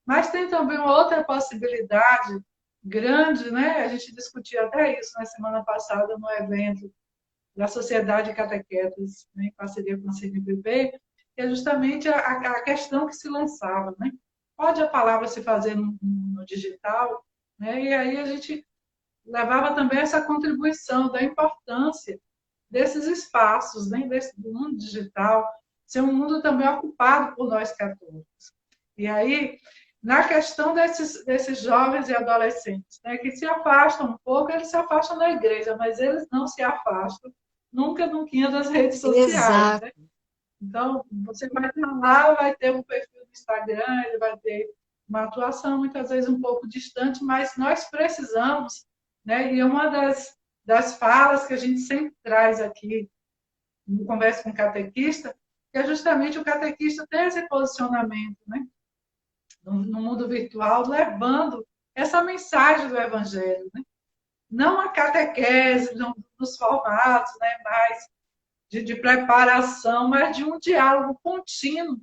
Mas tem também uma outra possibilidade grande, né? A gente discutiu até isso na semana passada no evento da Sociedade Catequetas, né, em parceria com a CNBB, que é justamente a questão que se lançava, né? Pode a palavra se fazer no digital, né? E aí a gente levava também essa contribuição da importância desses espaços, né, do mundo digital, ser um mundo também ocupado por nós católicos. E aí, na questão desses jovens e adolescentes, né, que se afastam um pouco, eles se afastam da igreja, mas eles não se afastam nunca das redes sociais, Exato. né? Então, você vai estar lá, vai ter um perfil no Instagram, ele vai ter uma atuação muitas vezes um pouco distante, mas nós precisamos, né? E uma das falas que a gente sempre traz aqui no Conversa com o Catequista, que é justamente o catequista ter esse posicionamento, né? No mundo virtual, levando essa mensagem do Evangelho, né? Não a catequese, nos formatos, né? Mais de preparação, mas de um diálogo contínuo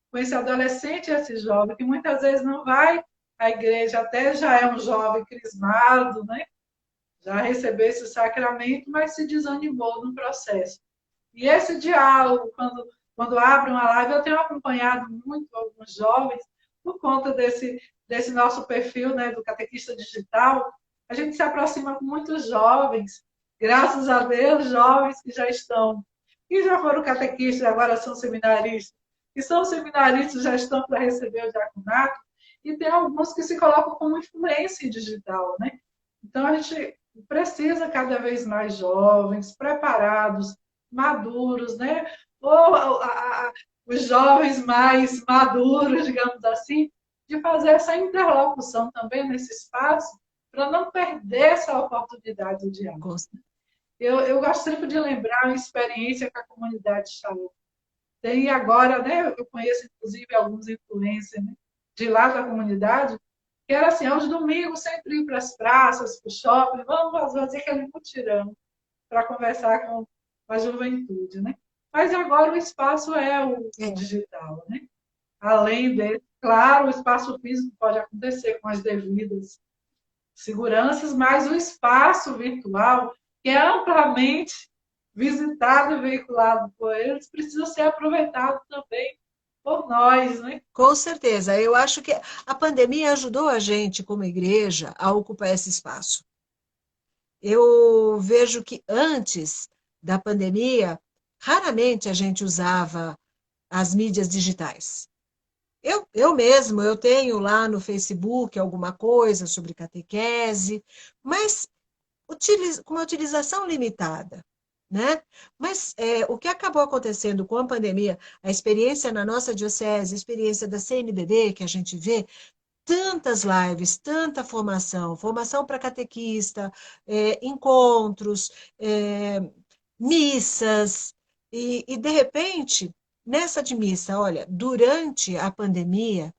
com esse adolescente e esse jovem, que muitas vezes não vai à igreja, até já é um jovem crismado, né? Já recebeu esse sacramento, mas se desanimou no processo. E esse diálogo, quando abre uma live, eu tenho acompanhado muito alguns jovens, por conta desse nosso perfil, né, do catequista digital, a gente se aproxima com muitos jovens, graças a Deus, jovens que já estão, que já foram catequistas, agora são seminaristas, e são seminaristas, já estão para receber o diaconato, e tem alguns que se colocam como influência digital, né? Então, a gente precisa cada vez mais jovens, preparados, maduros, né? Ou os jovens mais maduros, digamos assim, de fazer essa interlocução também nesse espaço, para não perder essa oportunidade do diálogo. Eu gosto sempre de lembrar uma experiência com a comunidade Shalom. Tem agora, né? Eu conheço, inclusive, alguns influencers, né, de lá da comunidade, que era assim, aos domingos, sempre ir para as praças, para o shopping, vamos fazer aquele mutirão para conversar com a juventude, né? Mas agora o espaço é o digital, né? Além dele, claro, o espaço físico pode acontecer com as devidas seguranças, mas o espaço virtual, que é amplamente visitado e veiculado por eles, precisa ser aproveitado também por nós, né? Com certeza. Eu acho que a pandemia ajudou a gente, como igreja, a ocupar esse espaço. Eu vejo que antes da pandemia, raramente a gente usava as mídias digitais. Eu tenho lá no Facebook alguma coisa sobre catequese, mas com uma utilização limitada, né? Mas o que acabou acontecendo com a pandemia, a experiência na nossa diocese, a experiência da CNBB, que a gente vê, tantas lives, tanta formação, formação para catequista, encontros, missas, e de repente, nessa de missa, olha, durante a pandemia,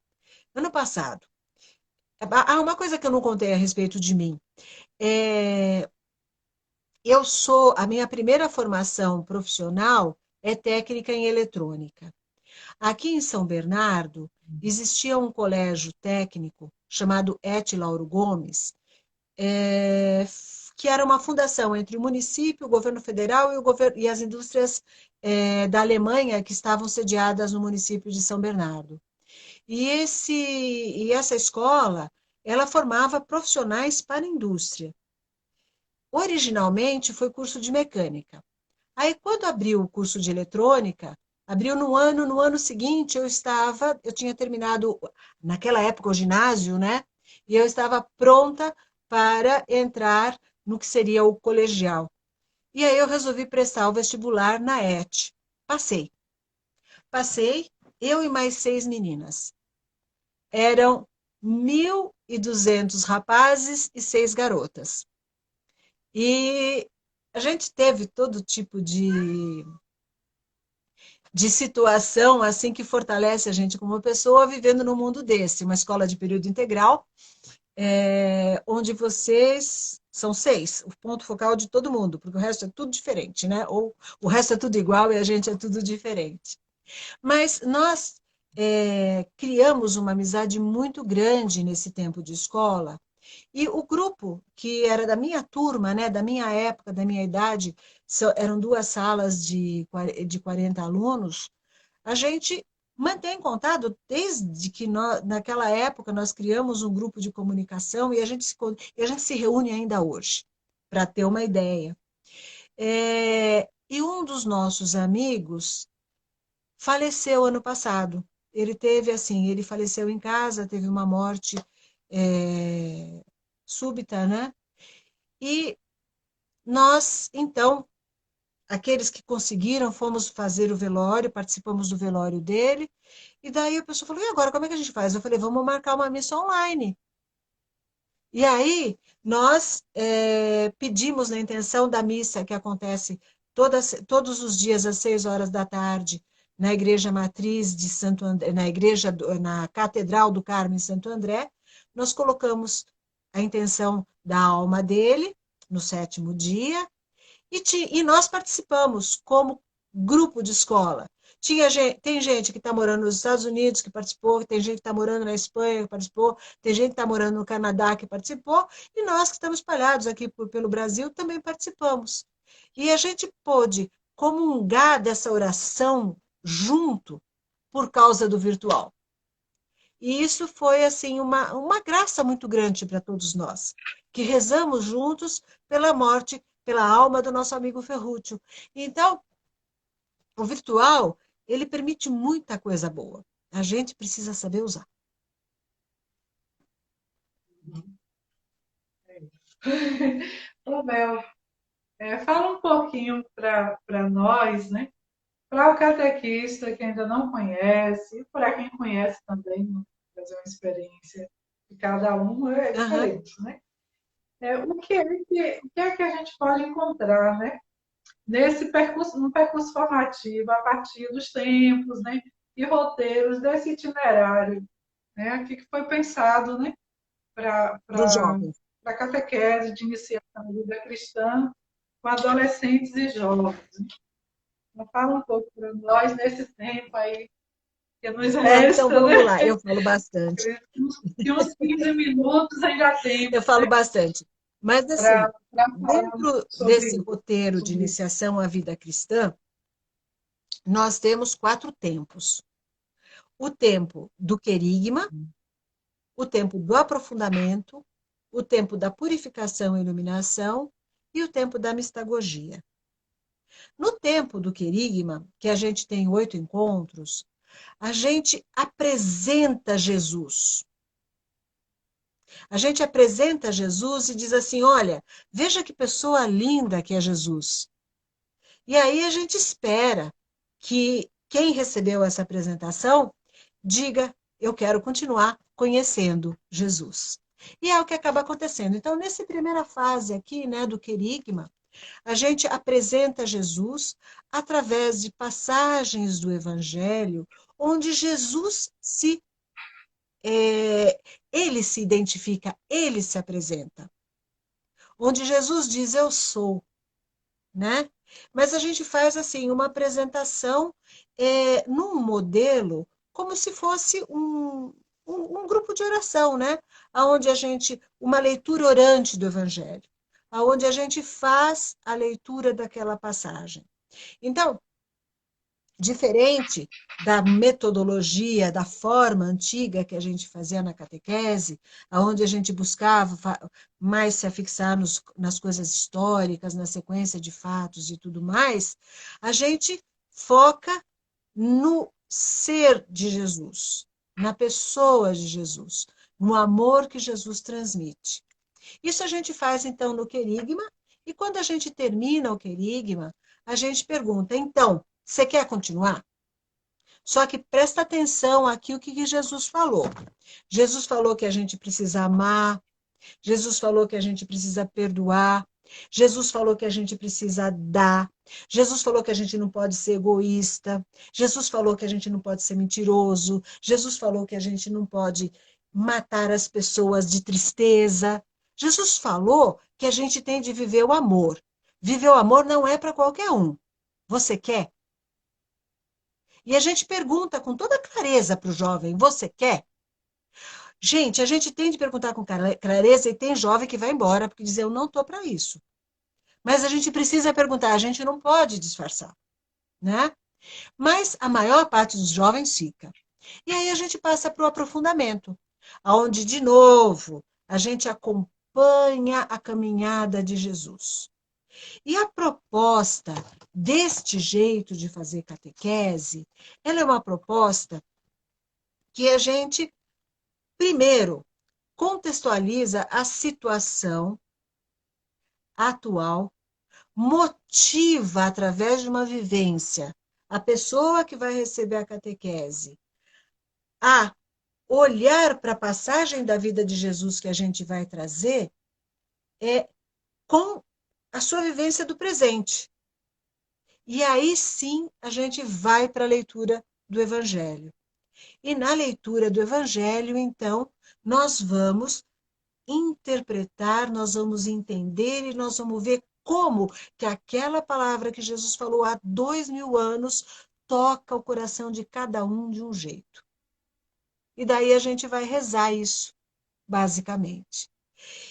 ano passado, há uma coisa que eu não contei a respeito de mim. A minha primeira formação profissional é técnica em eletrônica. Aqui em São Bernardo, existia um colégio técnico chamado Et Lauro Gomes, que era uma fundação entre o município, o governo federal e as indústrias da Alemanha que estavam sediadas no município de São Bernardo. E essa escola, ela formava profissionais para a indústria. Originalmente foi curso de mecânica. Aí, quando abriu o curso de eletrônica, abriu no ano seguinte eu tinha terminado, naquela época, o ginásio, né? E eu estava pronta para entrar no que seria o colegial. E aí eu resolvi prestar o vestibular na ET. Passei, eu e mais 6 meninas. Eram 1.200 rapazes e 6 garotas. E a gente teve todo tipo de situação assim que fortalece a gente como pessoa vivendo num mundo desse, uma escola de período integral, onde vocês são 6, o ponto focal de todo mundo, porque o resto é tudo diferente, né? Ou o resto é tudo igual e a gente é tudo diferente. Mas nós criamos uma amizade muito grande nesse tempo de escola, e o grupo que era da minha turma, né, da minha época, da minha idade, eram 2 salas de 40 alunos, a gente mantém contato desde que naquela época nós criamos um grupo de comunicação e a gente se reúne ainda hoje, para ter uma ideia. E um dos nossos amigos faleceu ano passado. Ele faleceu em casa, teve uma morte súbita, né? E nós, então, aqueles que conseguiram, fomos fazer o velório, participamos do velório dele, e daí a pessoa falou, e agora, como é que a gente faz? Eu falei, vamos marcar uma missa online. E aí, nós pedimos na intenção da missa que acontece todos os dias às 6 horas da tarde, na Igreja Matriz de Santo André, na Catedral do Carmo em Santo André, nós colocamos a intenção da alma dele no 7º dia, e nós participamos como grupo de escola. Tem gente que está morando nos Estados Unidos que participou, tem gente que está morando na Espanha que participou, tem gente que está morando no Canadá que participou, e nós que estamos espalhados aqui pelo Brasil também participamos. E a gente pôde comungar dessa oração junto por causa do virtual. E isso foi assim uma graça muito grande para todos nós, que rezamos juntos pela morte, pela alma do nosso amigo Ferrúcio. Então, o virtual, ele permite muita coisa boa. A gente precisa saber usar. Ô, Bel, fala um pouquinho para nós, né? Para o catequista que ainda não conhece, e para quem conhece também, fazer uma experiência de cada um é Aham. diferente, né? O que é que a gente pode encontrar, né? Nesse percurso, no percurso formativo, a partir dos tempos, né? E roteiros desse itinerário, né? Que foi pensado, né? Para Para os jovens. a catequese de iniciação da vida cristã com adolescentes e jovens. Então, fala um pouco para nós nesse tempo aí que nos Então, resta, né? vamos lá, eu falo bastante. Que uns 15 minutos ainda tem Eu falo bastante. Mas, assim, para falar dentro desse sobre, roteiro de sobre isso. iniciação à vida cristã, nós temos 4 tempos. O tempo do querigma, o tempo do aprofundamento, o tempo da purificação e iluminação e o tempo da mistagogia. No tempo do querigma, que a gente tem 8 encontros, a gente apresenta Jesus. A gente apresenta Jesus e diz assim, olha, veja que pessoa linda que é Jesus. E aí a gente espera que quem recebeu essa apresentação diga, eu quero continuar conhecendo Jesus. E é o que acaba acontecendo. Então, nessa primeira fase aqui, né, do querigma, a gente apresenta Jesus através de passagens do Evangelho, onde Jesus ele se identifica, ele se apresenta. Onde Jesus diz, eu sou, né? Mas a gente faz assim uma apresentação num modelo como se fosse um grupo de oração, né? Onde a gente, uma leitura orante do Evangelho, onde a gente faz a leitura daquela passagem. Então, diferente da metodologia, da forma antiga que a gente fazia na catequese, onde a gente buscava mais se afixar nas coisas históricas, na sequência de fatos e tudo mais, a gente foca no ser de Jesus, na pessoa de Jesus, no amor que Jesus transmite. Isso a gente faz, então, no querigma, e quando a gente termina o querigma, a gente pergunta, então, você quer continuar? Só que presta atenção aqui o que Jesus falou. Jesus falou que a gente precisa amar, Jesus falou que a gente precisa perdoar, Jesus falou que a gente precisa dar, Jesus falou que a gente não pode ser egoísta, Jesus falou que a gente não pode ser mentiroso, Jesus falou que a gente não pode matar as pessoas de tristeza. Jesus falou que a gente tem de viver o amor. Viver o amor não é para qualquer um. Você quer? E a gente pergunta com toda clareza para o jovem, você quer? Gente, a gente tem de perguntar com clareza e tem jovem que vai embora porque diz, eu não estou para isso. Mas a gente precisa perguntar, a gente não pode disfarçar, né? Mas a maior parte dos jovens fica. E aí a gente passa para o aprofundamento, onde, de novo, a gente acompanha a caminhada de Jesus. E a proposta deste jeito de fazer catequese, ela é uma proposta que a gente, primeiro, contextualiza a situação atual, motiva, através de uma vivência, a pessoa que vai receber a catequese a olhar para a passagem da vida de Jesus que a gente vai trazer, é com a sua vivência do presente. E aí sim a gente vai para a leitura do Evangelho. E na leitura do Evangelho, então, nós vamos interpretar, nós vamos entender e nós vamos ver como que aquela palavra que Jesus falou há 2000 anos toca o coração de cada um de um jeito. E daí a gente vai rezar isso, basicamente.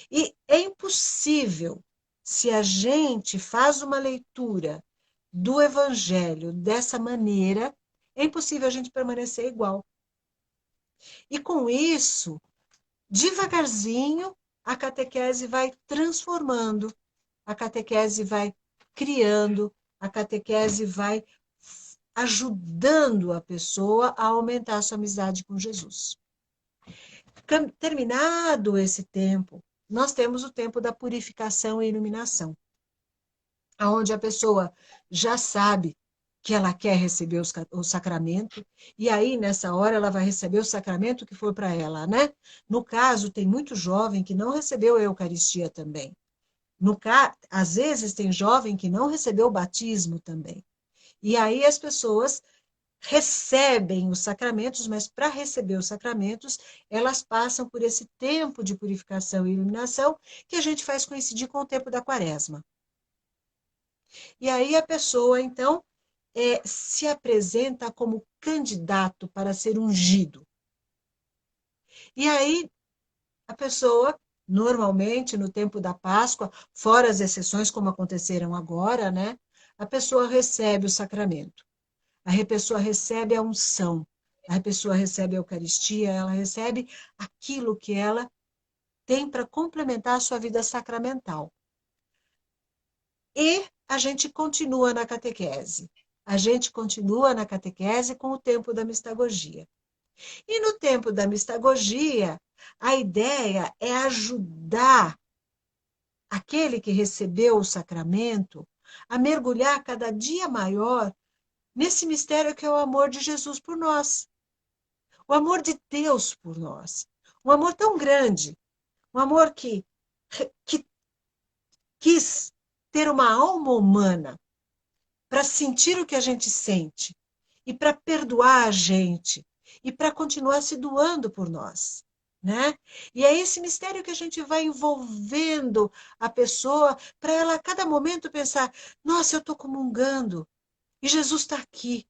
E é impossível, se a gente faz uma leitura do Evangelho dessa maneira, é impossível a gente permanecer igual. E com isso, devagarzinho, a catequese vai transformando, a catequese vai criando, a catequese vai ajudando a pessoa a aumentar a sua amizade com Jesus. Terminado esse tempo, nós temos o tempo da purificação e iluminação, onde a pessoa já sabe que ela quer receber o sacramento, e aí, nessa hora, ela vai receber o sacramento que for para ela, né? No caso, tem muito jovem que não recebeu a Eucaristia também. Às vezes, tem jovem que não recebeu o batismo também. E aí as pessoas recebem os sacramentos, mas para receber os sacramentos, elas passam por esse tempo de purificação e iluminação que a gente faz coincidir com o tempo da quaresma. E aí a pessoa, então, se apresenta como candidato para ser ungido. E aí a pessoa, normalmente, no tempo da Páscoa, fora as exceções como aconteceram agora, né? A pessoa recebe o sacramento. A pessoa recebe a unção, a pessoa recebe a Eucaristia, ela recebe aquilo que ela tem para complementar a sua vida sacramental. E a gente continua na catequese. A gente continua na catequese com o tempo da mistagogia. E no tempo da mistagogia, a ideia é ajudar aquele que recebeu o sacramento a mergulhar cada dia maior nesse mistério que é o amor de Jesus por nós. O amor de Deus por nós. Um amor tão grande. Um amor que quis ter uma alma humana para sentir o que a gente sente e para perdoar a gente e para continuar se doando por nós, né? E é esse mistério que a gente vai envolvendo a pessoa para ela a cada momento pensar: nossa, eu estou comungando e Jesus está aqui.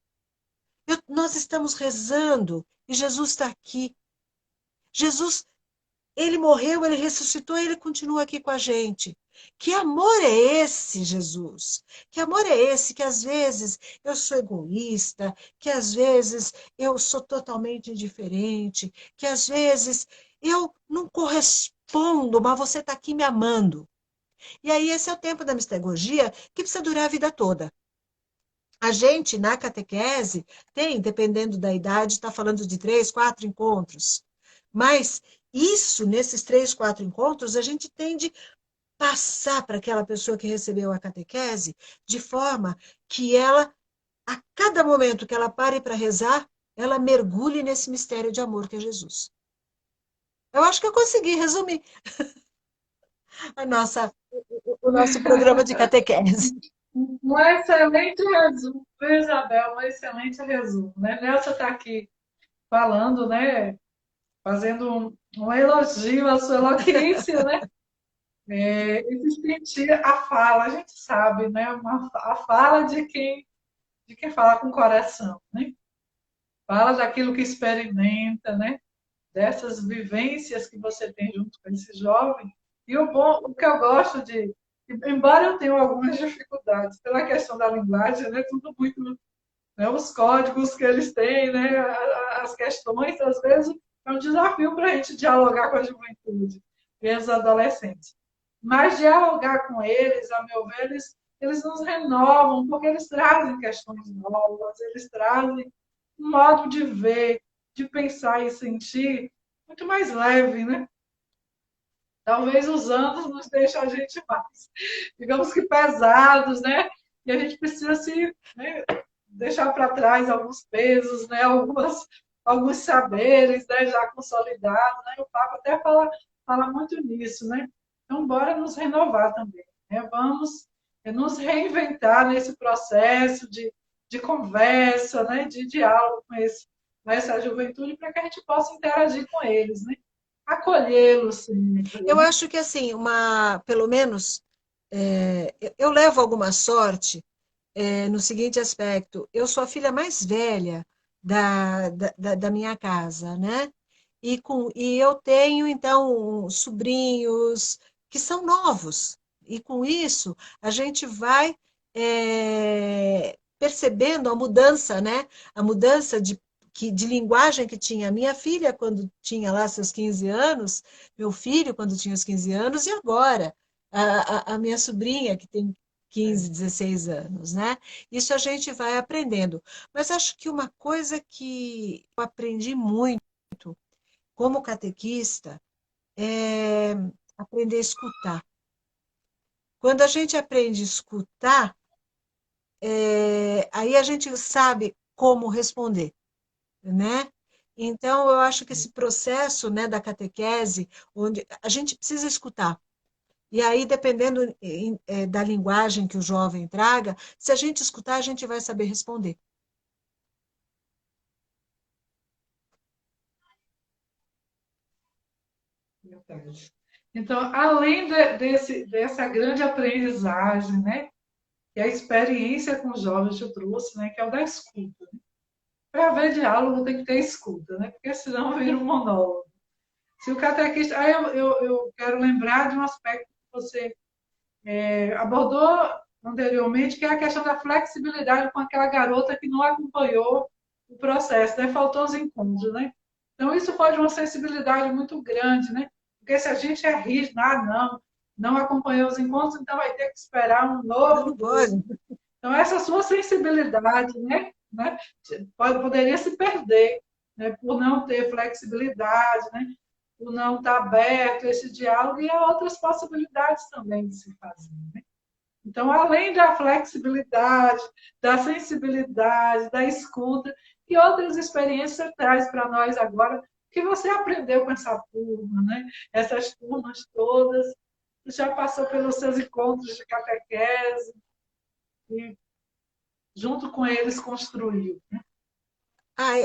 Nós estamos rezando e Jesus está aqui. Jesus, ele morreu, ele ressuscitou, ele continua aqui com a gente. Que amor é esse, Jesus? Que amor é esse que às vezes eu sou egoísta, que às vezes eu sou totalmente indiferente, que às vezes eu não correspondo, mas você está aqui me amando. E aí esse é o tempo da mistagogia que precisa durar a vida toda. A gente, na catequese, tem, dependendo da idade, está falando de 3, 4 encontros. Mas isso, nesses 3, 4 encontros, a gente tem de passar para aquela pessoa que recebeu a catequese de forma que ela, a cada momento que ela pare para rezar, ela mergulhe nesse mistério de amor que é Jesus. Eu acho que eu consegui resumir o nosso programa de catequese. Um excelente resumo, viu, Isabel? Um excelente resumo, né? Nelson está aqui falando, né? Fazendo um elogio à sua eloquência, né? Existe sentir a fala, a gente sabe, né? A fala de quem fala com o coração, né? Fala daquilo que experimenta, né? Dessas vivências que você tem junto com esse jovem. E o que eu gosto embora eu tenha algumas dificuldades pela questão da linguagem, né? Tudo muito, né? Os códigos que eles têm, né? As questões, às vezes, é um desafio para a gente dialogar com a juventude e os adolescentes. Mas dialogar com eles, a meu ver, eles nos renovam, porque eles trazem questões novas, eles trazem um modo de ver, de pensar e sentir muito mais leve, né? Talvez os anos nos deixem a gente mais, digamos que pesados, né? E a gente precisa se, né, deixar para trás alguns pesos, né? Alguns saberes, né? Já consolidados, né? O Papa até fala muito nisso, né? Então, bora nos renovar também, né? Vamos nos reinventar nesse processo de conversa, né? De diálogo com essa juventude, para que a gente possa interagir com eles, né? Acolhê-los sempre, Eu né? acho que, assim, pelo menos, eu levo alguma sorte no seguinte aspecto: eu sou a filha mais velha da minha casa, né? E eu tenho, então, sobrinhos que são novos. E com isso, a gente vai percebendo a mudança, né? A mudança de linguagem que tinha a minha filha quando tinha lá seus 15 anos, meu filho quando tinha os 15 anos, e agora a minha sobrinha, que tem 15, 16 anos, né? Isso a gente vai aprendendo. Mas acho que uma coisa que eu aprendi muito como catequista é aprender a escutar. Quando a gente aprende a escutar, aí a gente sabe como responder, né? Então, eu acho que esse processo, né, da catequese, onde a gente precisa escutar. E aí, dependendo da linguagem que o jovem traga, se a gente escutar, a gente vai saber responder. Verdade. Então, além dessa grande aprendizagem, né, que a experiência com os jovens te trouxe, né, que é o da escuta. Né? Para haver diálogo tem que ter escuta, né, porque senão vira um monólogo. Se o catequista... Aí eu quero lembrar de um aspecto que você abordou anteriormente, que é a questão da flexibilidade com aquela garota que não acompanhou o processo, né? Faltou os encontros, né? Então, isso foi de uma sensibilidade muito grande, né? Porque se a gente é rígido, não acompanhou os encontros, então vai ter que esperar um Não, novo não pode. grupo. Então, essa sua sensibilidade, né, poderia se perder, né, por não ter flexibilidade, né, por não estar aberto a esse diálogo e a outras possibilidades também de se fazer. Né? Então, além da flexibilidade, da sensibilidade, da escuta, que outras experiências você traz para nós agora, que você aprendeu com essa turma, né? Essas turmas todas, já passou pelos seus encontros de catequese, e junto com eles construiu.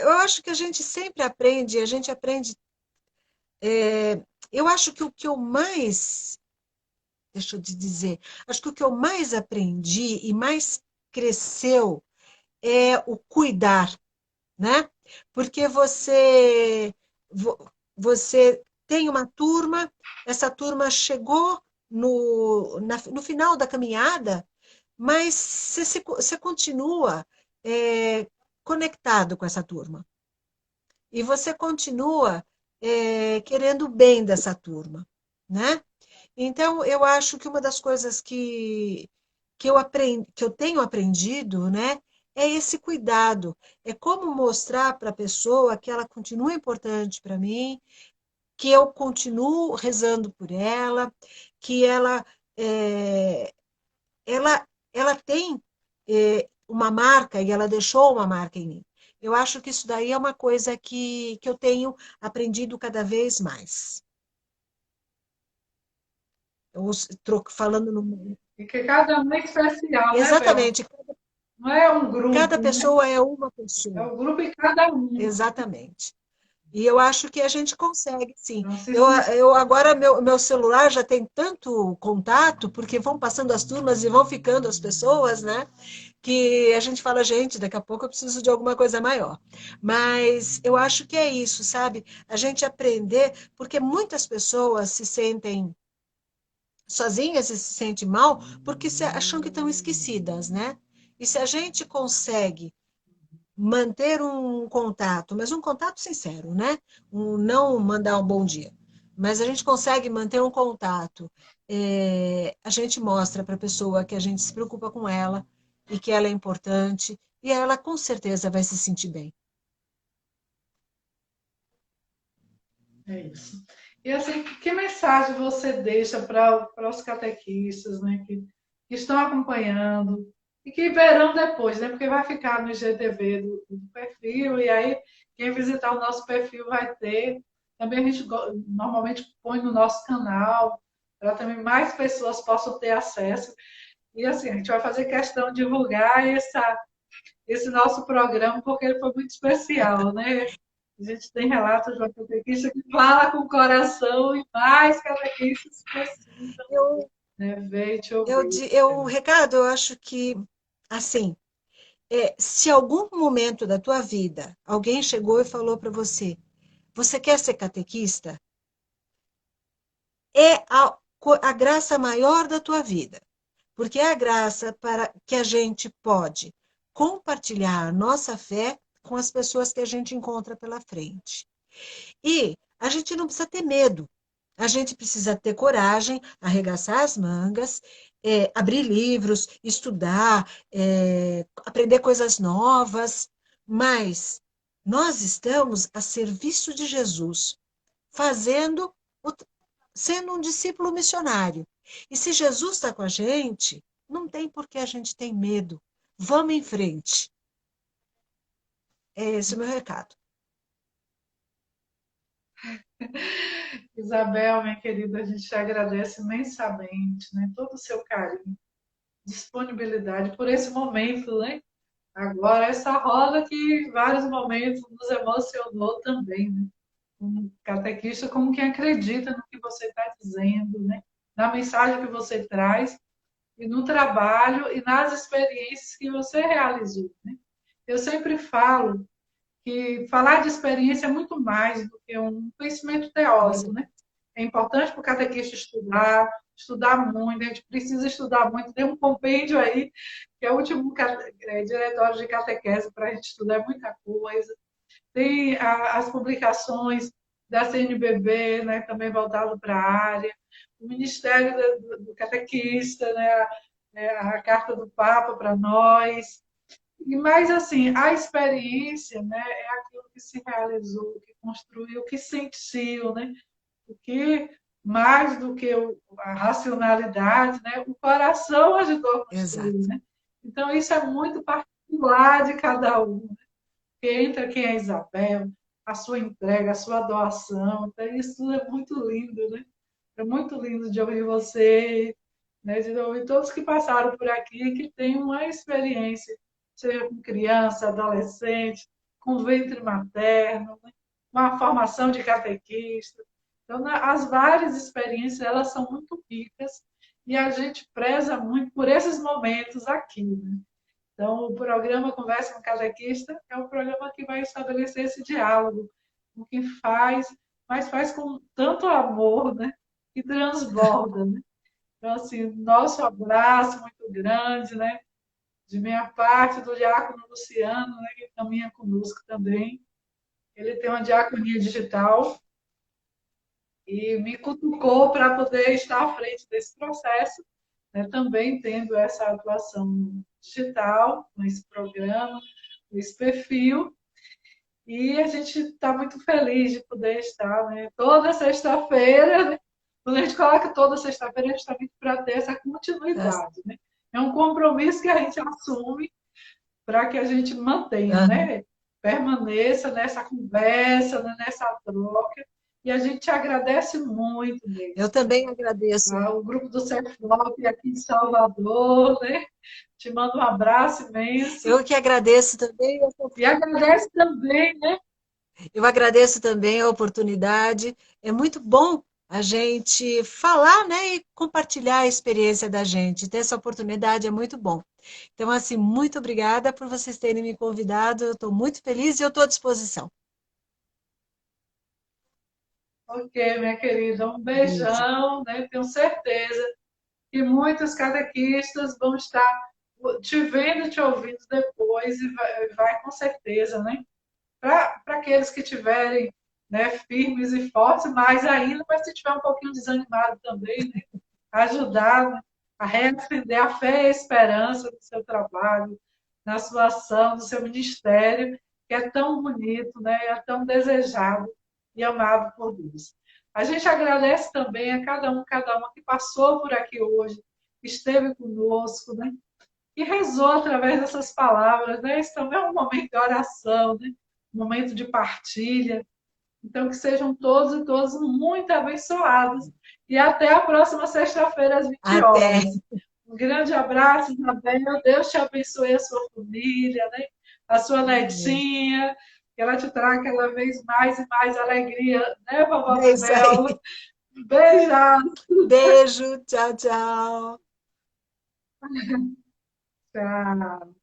Eu acho que a gente sempre aprende, a gente aprende. Eu acho que o que eu mais, deixa eu te dizer, acho que o que eu mais aprendi e mais cresceu é o cuidar, né? Porque você tem uma turma, essa turma chegou no final da caminhada, mas você continua conectado com essa turma. E você continua querendo o bem dessa turma, né? Então, eu acho que uma das coisas que eu tenho aprendido, né, é esse cuidado. É como mostrar para a pessoa que ela continua importante para mim, que eu continuo rezando por ela, que é, ela tem uma marca e ela deixou uma marca em mim. Eu acho que isso daí é uma coisa que eu tenho aprendido cada vez mais. Falando no... E que cada um é especial, né, Bel? Exatamente, Não é um cada grupo, né? pessoa é uma É pessoa. o grupo e cada um. Exatamente. E eu acho que a gente consegue, sim. Então, se Eu agora, meu celular já tem tanto contato, porque vão passando as turmas e vão ficando as pessoas, né? Que a gente fala, gente, daqui a pouco eu preciso de alguma coisa maior. Mas eu acho que é isso, sabe? A gente aprender, porque muitas pessoas se sentem sozinhas e se sentem mal porque acham que estão esquecidas, né? E se a gente consegue manter um contato, mas um contato sincero, né? Não mandar um bom dia, mas a gente consegue manter um contato. A gente mostra para a pessoa que a gente se preocupa com ela e que ela é importante e ela com certeza vai se sentir bem. é isso. E assim, que mensagem você deixa para os catequistas, né, que estão acompanhando e que verão depois, né, porque vai ficar no IGTV do perfil, e aí quem visitar o nosso perfil vai ter. Também a gente normalmente põe no nosso canal, para também mais pessoas possam ter acesso. E assim, a gente vai fazer questão de divulgar esse nosso programa, porque ele foi muito especial, né? A gente tem relatos de uma catequista que fala com o coração e mais catequistas precisam, Eu, né, ver e te ouvir. Ricardo, eu acho que, assim, se algum momento da tua vida alguém chegou e falou para você, você quer ser catequista? É a graça maior da tua vida, porque é a graça para que a gente pode compartilhar a nossa fé com as pessoas que a gente encontra pela frente. E a gente não precisa ter medo, a gente precisa ter coragem, arregaçar as mangas, abrir livros, estudar, aprender coisas novas, mas nós estamos a serviço de Jesus, fazendo, sendo um discípulo missionário. E se Jesus está com a gente, não tem por que a gente ter medo. Vamos em frente. É esse o meu recado. Isabel, minha querida, a gente te agradece imensamente, né, todo o seu carinho, disponibilidade por esse momento, né? Agora, essa roda que em vários momentos nos emocionou também, né? Um catequista como quem acredita no que você está dizendo, né? Na mensagem que você traz e no trabalho e nas experiências que você realizou, né? Eu sempre falo que falar de experiência é muito mais do que um conhecimento teórico, né? É importante para o catequista estudar, estudar muito, a gente precisa estudar muito. Tem um compêndio aí, que é o último diretório de catequese para a gente estudar muita coisa. Tem as publicações da CNBB, né, também voltado para a área, o Ministério do Catequista, né, a Carta do Papa para nós. E mais assim, a experiência, né, é aquilo que se realizou, que construiu, que sentiu, né? Porque mais do que a racionalidade, né, o coração ajudou a construir, Exato. né? Então isso é muito particular de cada um, né? Porque entra quem é Isabel, a sua entrega, a sua doação, então isso tudo é muito lindo, né? É muito lindo de ouvir você, né, de ouvir todos que passaram por aqui, que têm uma experiência, seja com criança, adolescente, com ventre materno, né, uma formação de catequista. Então, as várias experiências, elas são muito ricas e a gente preza muito por esses momentos aqui, né? Então, o programa Conversa com Catequista é um programa que vai estabelecer esse diálogo, o que faz, mas faz com tanto amor, né? Que transborda, né? Então, assim, nosso abraço muito grande, né? De minha parte, do diácono Luciano, né? Que caminha conosco também. Ele tem uma diaconia digital e me cutucou para poder estar à frente desse processo, né? Também tendo essa atuação digital, nesse programa, nesse perfil. E a gente está muito feliz de poder estar, né, toda sexta-feira, né? Quando a gente coloca toda sexta-feira, é justamente para ter essa continuidade, né? É um compromisso que a gente assume para que a gente mantenha, Aham. né? Permaneça nessa conversa, né, nessa troca. E a gente agradece muito Eu mesmo. também agradeço. Tá? O grupo do Ceflop aqui em Salvador, né? Te mando um abraço imenso. Eu que agradeço também. E agradece também, né? Eu agradeço também a oportunidade. É muito bom a gente falar, né, e compartilhar a experiência da gente. Ter essa oportunidade é muito bom. Então, assim, muito obrigada por vocês terem me convidado. Eu estou muito feliz e eu estou à disposição. Ok, minha querida, um Beijo. beijão, né? Tenho certeza que muitos catequistas vão estar te vendo, te ouvindo depois e vai com certeza, né? Para aqueles que tiverem, né, firmes e fortes, mais ainda, mas se tiver um pouquinho desanimado também, né? Ajudar, né, a reacender a fé e a esperança no seu trabalho, na sua ação, no seu ministério, que é tão bonito, né? É tão desejado e amado por Deus. A gente agradece também a cada uma que passou por aqui hoje, que esteve conosco, né? E rezou através dessas palavras, né? Isso também é um momento de oração, né? Um momento de partilha. Então, que sejam todos e todas muito abençoados. E até a próxima sexta-feira, às 20 Até. horas. Um grande abraço, Isabel. Deus te abençoe a sua família, né? A sua Amém. netinha. Que ela te traga cada vez mais e mais alegria, né, vovó É isso aí. Bebel? Beijão. Beijo, tchau, tchau. Tchau.